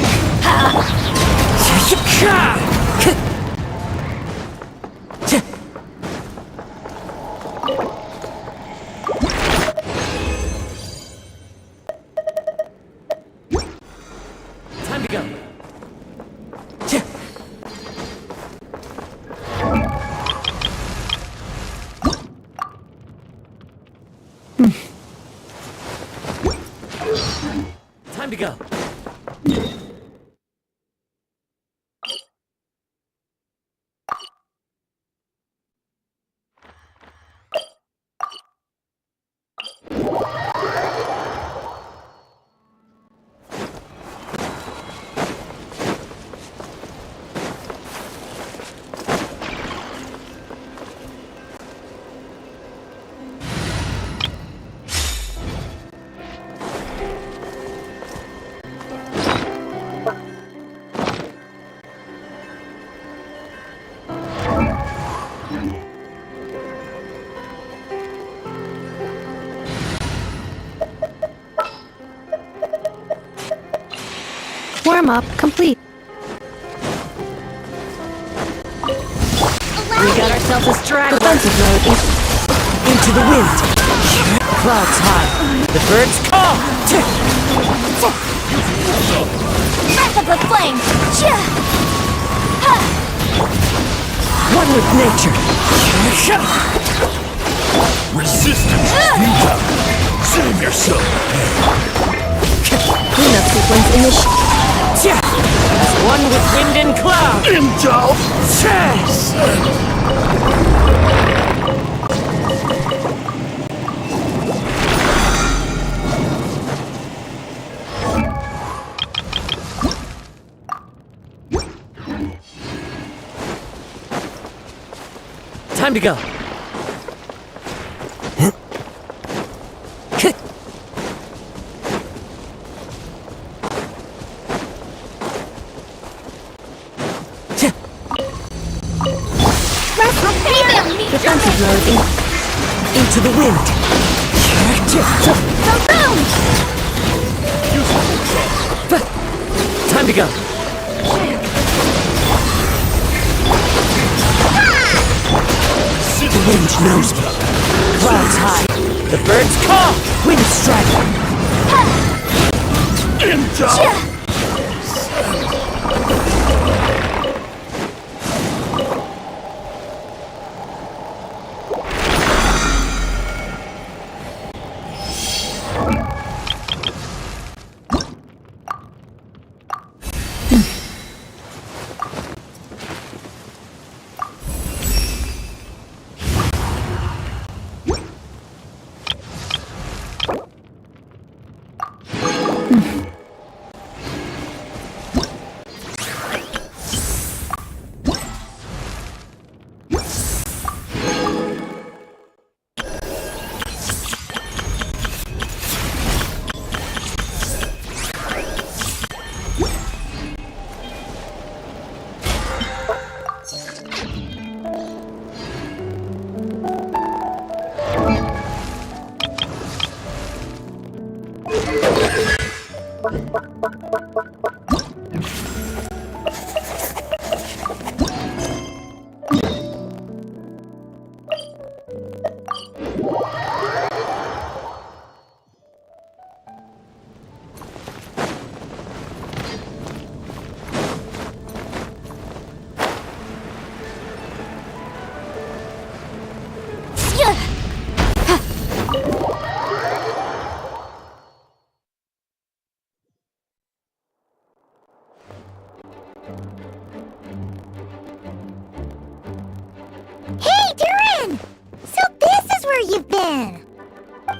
Time to go! Time to go! Warm-up complete. We got ourselves a straggler. Defensive mode. Into the wind! Clouds high, the birds call! Breath of the flame! One with nature! Resistance is futile. Save yourself. Cleanup sequence initiated. As one with wind and cloud! Indulge. Time to go! Defensive mode. Into the wind! Time to go! The wind knows me. Clouds high. The birds call. Wind strike. Indulge.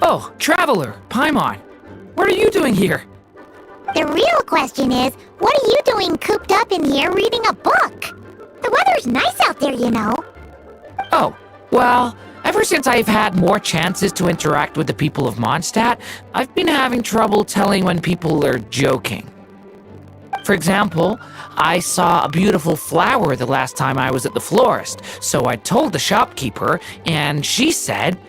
Oh, Traveler, Paimon. What are you doing here? The real question is, what are you doing cooped up in here reading a book? The weather's nice out there, you know. Oh, well, ever since I've had more chances to interact with the people of Mondstadt, I've been having trouble telling when people are joking. For example, I saw a beautiful flower the last time I was at the florist, so I told the shopkeeper, and she said,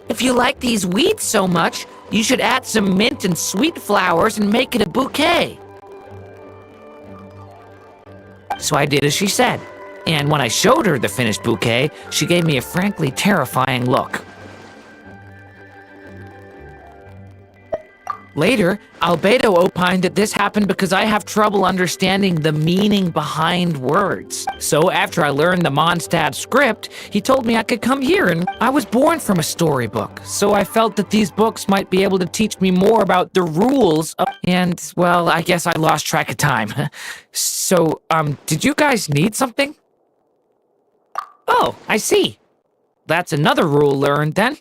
if you like these weeds so much, you should add some mint and sweet flowers and make it a bouquet. So I did as she said, and when I showed her the finished bouquet, she gave me a frankly terrifying look. Later, Albedo opined that this happened because I have trouble understanding the meaning behind words. So after I learned the Mondstadt script, he told me I could come here, and I was born from a storybook, so I felt that these books might be able to teach me more about the rules of— and, well, I guess I lost track of time. So, did you guys need something? Oh, I see. That's another rule learned, then.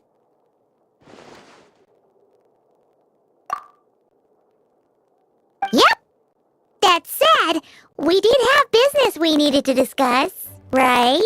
Yep. That said, we did have business we needed to discuss, right?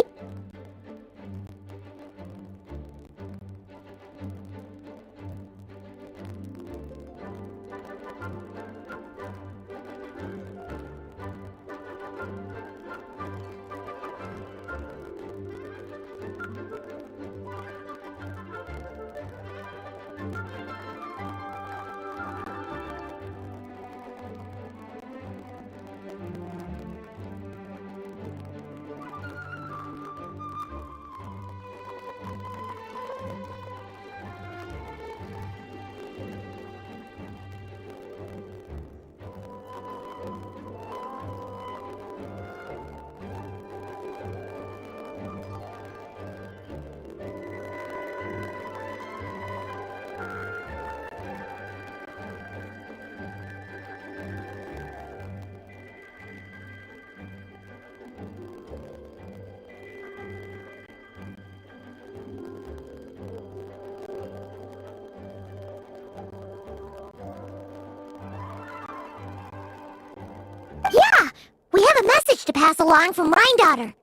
Yeah! We have a message to pass along from Rhine-Daughter.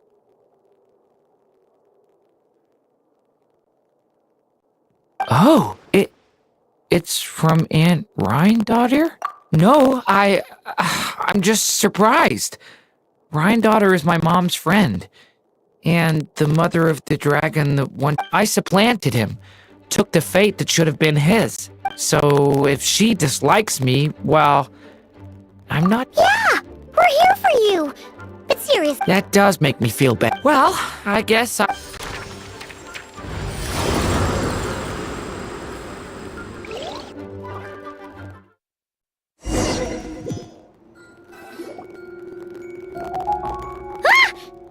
Oh, it's from Aunt Rhine-Daughter? No, I'm just surprised. Rhine-Daughter is my mom's friend. And the mother of the dragon, the one I supplanted him, took the fate that should have been his. So if she dislikes me, well, I'm not— Yeah! We're here for you! But seriously— That does make me feel bad. Well, I guess I— Ah!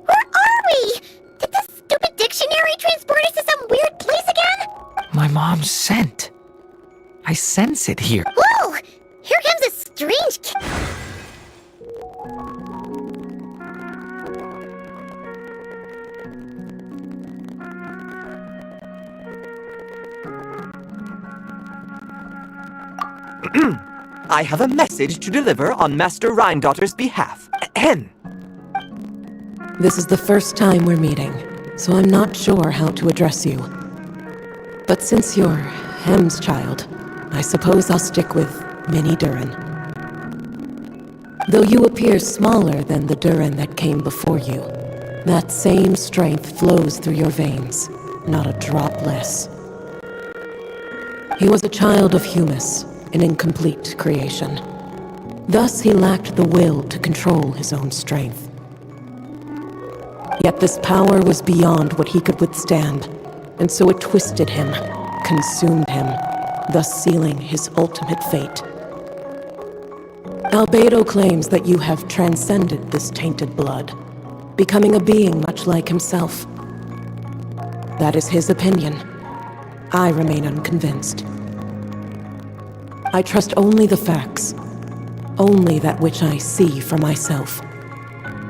Where are we? Did this stupid dictionary transport us to some weird place again? My mom's scent. I sense it here. Whoa! Here comes a strange I have a message to deliver on Master Rhine-Daughter's behalf. Ahem. This is the first time we're meeting, so I'm not sure how to address you. But since you're Hem's child, I suppose I'll stick with Mini Durin. Though you appear smaller than the Durin that came before you, that same strength flows through your veins, not a drop less. He was a child of Humus, an incomplete creation. Thus he lacked the will to control his own strength. Yet this power was beyond what he could withstand, and so it twisted him, consumed him, thus sealing his ultimate fate. Albedo claims that you have transcended this tainted blood, becoming a being much like himself. That is his opinion. I remain unconvinced. I trust only the facts, only that which I see for myself.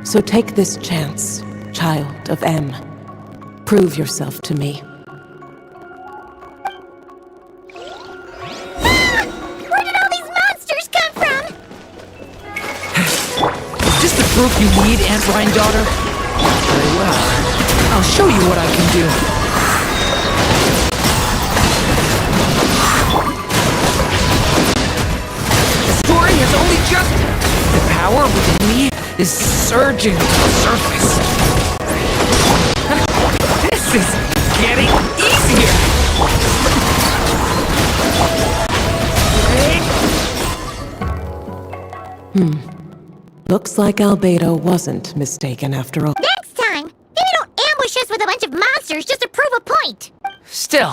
So take this chance, child of M. Prove yourself to me. proof you need, Aunt Rhine-daughter? Very well. I'll show you what I can do. The story has only just... The power within me is surging to the surface. This is getting easier! Looks like Albedo wasn't mistaken after all. Next time, maybe don't ambush us with a bunch of monsters just to prove a point. Still,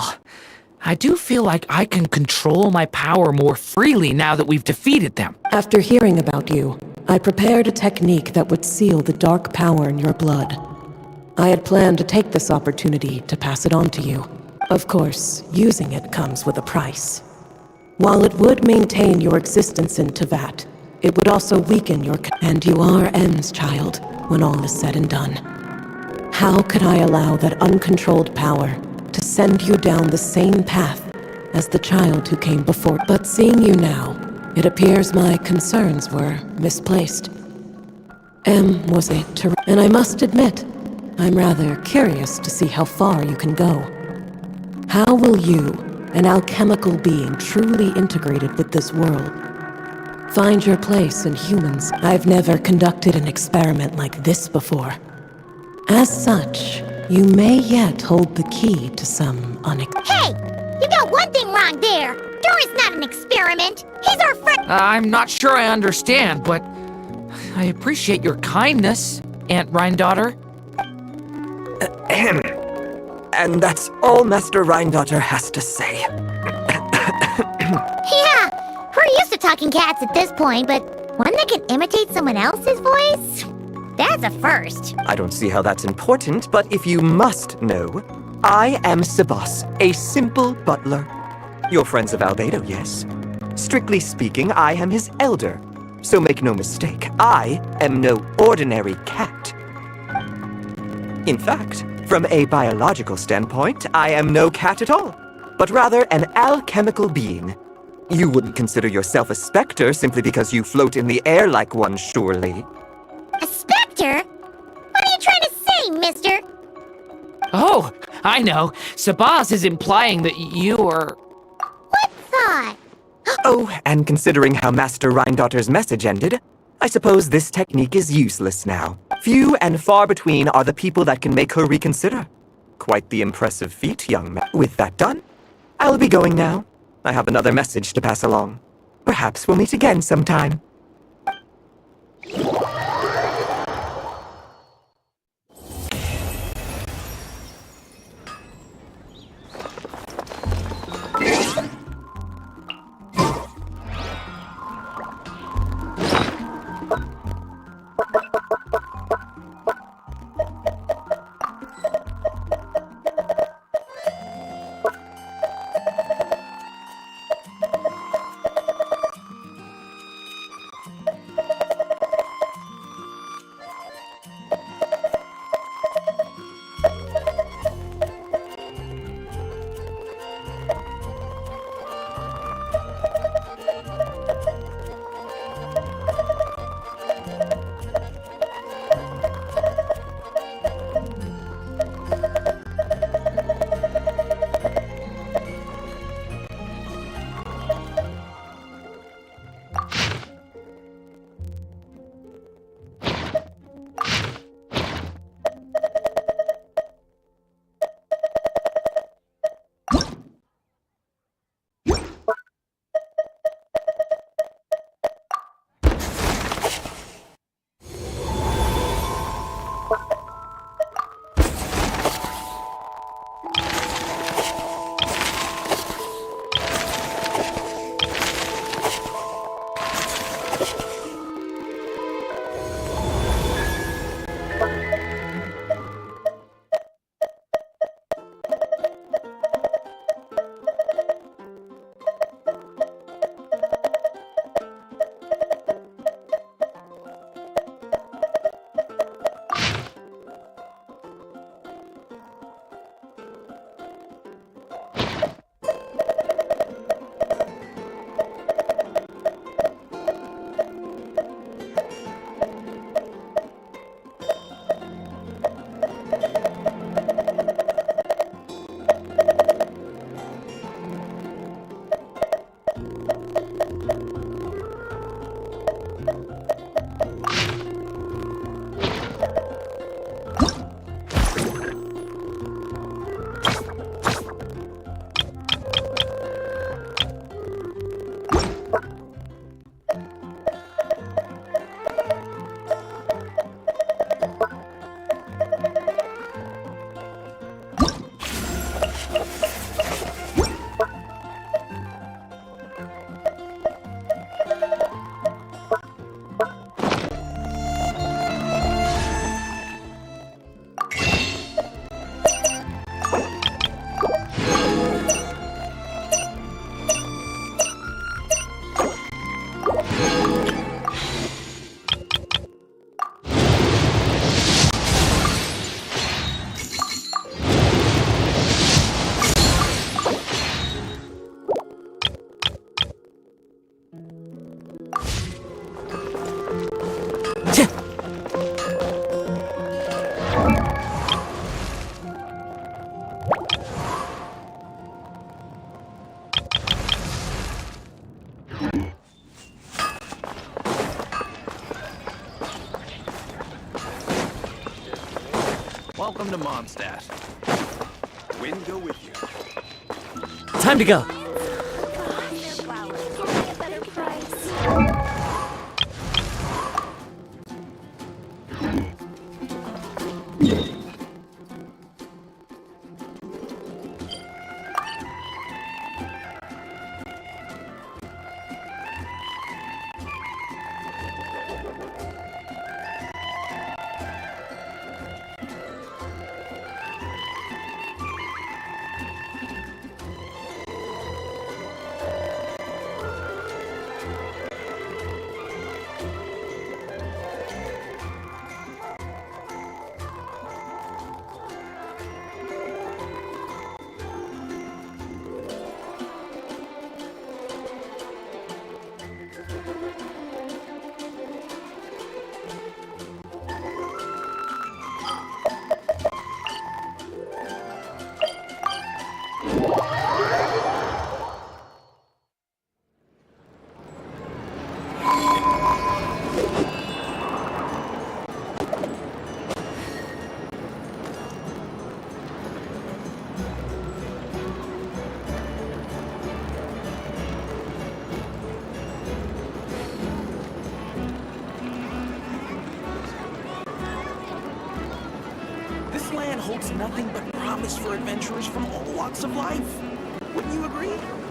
I do feel like I can control my power more freely now that we've defeated them. After hearing about you, I prepared a technique that would seal the dark power in your blood. I had planned to take this opportunity to pass it on to you. Of course, using it comes with a price. While it would maintain your existence in Tevat, it would also weaken your... And you are N's child, when all is said and done. How could I allow that uncontrolled power to send you down the same path as the child who came before? But seeing you now, it appears my concerns were misplaced. M was a and I must admit, I'm rather curious to see how far you can go. How will you, an alchemical being truly integrated with this world, find your place in humans? I've never conducted an experiment like this before. As such, you may yet hold the key to some Hey! You got one thing wrong there! Durin's not an experiment! He's our friend! I'm not sure I understand, but I appreciate your kindness, Aunt Rhine-daughter. And that's all Master Rhine-daughter has to say. Yeah! We're used to talking cats at this point, but one that can imitate someone else's voice? That's a first. I don't see how that's important, but if you must know, I am Sebas, a simple butler. You're friends of Albedo, yes? Strictly speaking, I am his elder. So make no mistake, I am no ordinary cat. In fact, from a biological standpoint, I am no cat at all, but rather an alchemical being. You wouldn't consider yourself a specter simply because you float in the air like one, surely. A specter? What are you trying to say, mister? Oh, I know. Sabaz is implying that you are... What thought? Oh, and considering how Master Rhine-daughter's message ended, I suppose this technique is useless now. Few and far between are the people that can make her reconsider. Quite the impressive feat, young man. With that done, I'll be going now. I have another message to pass along. Perhaps we'll meet again sometime. Welcome to Mondstadt. Wind go with you. Time to go. This land holds nothing but promise for adventurers from all walks of life. Wouldn't you agree?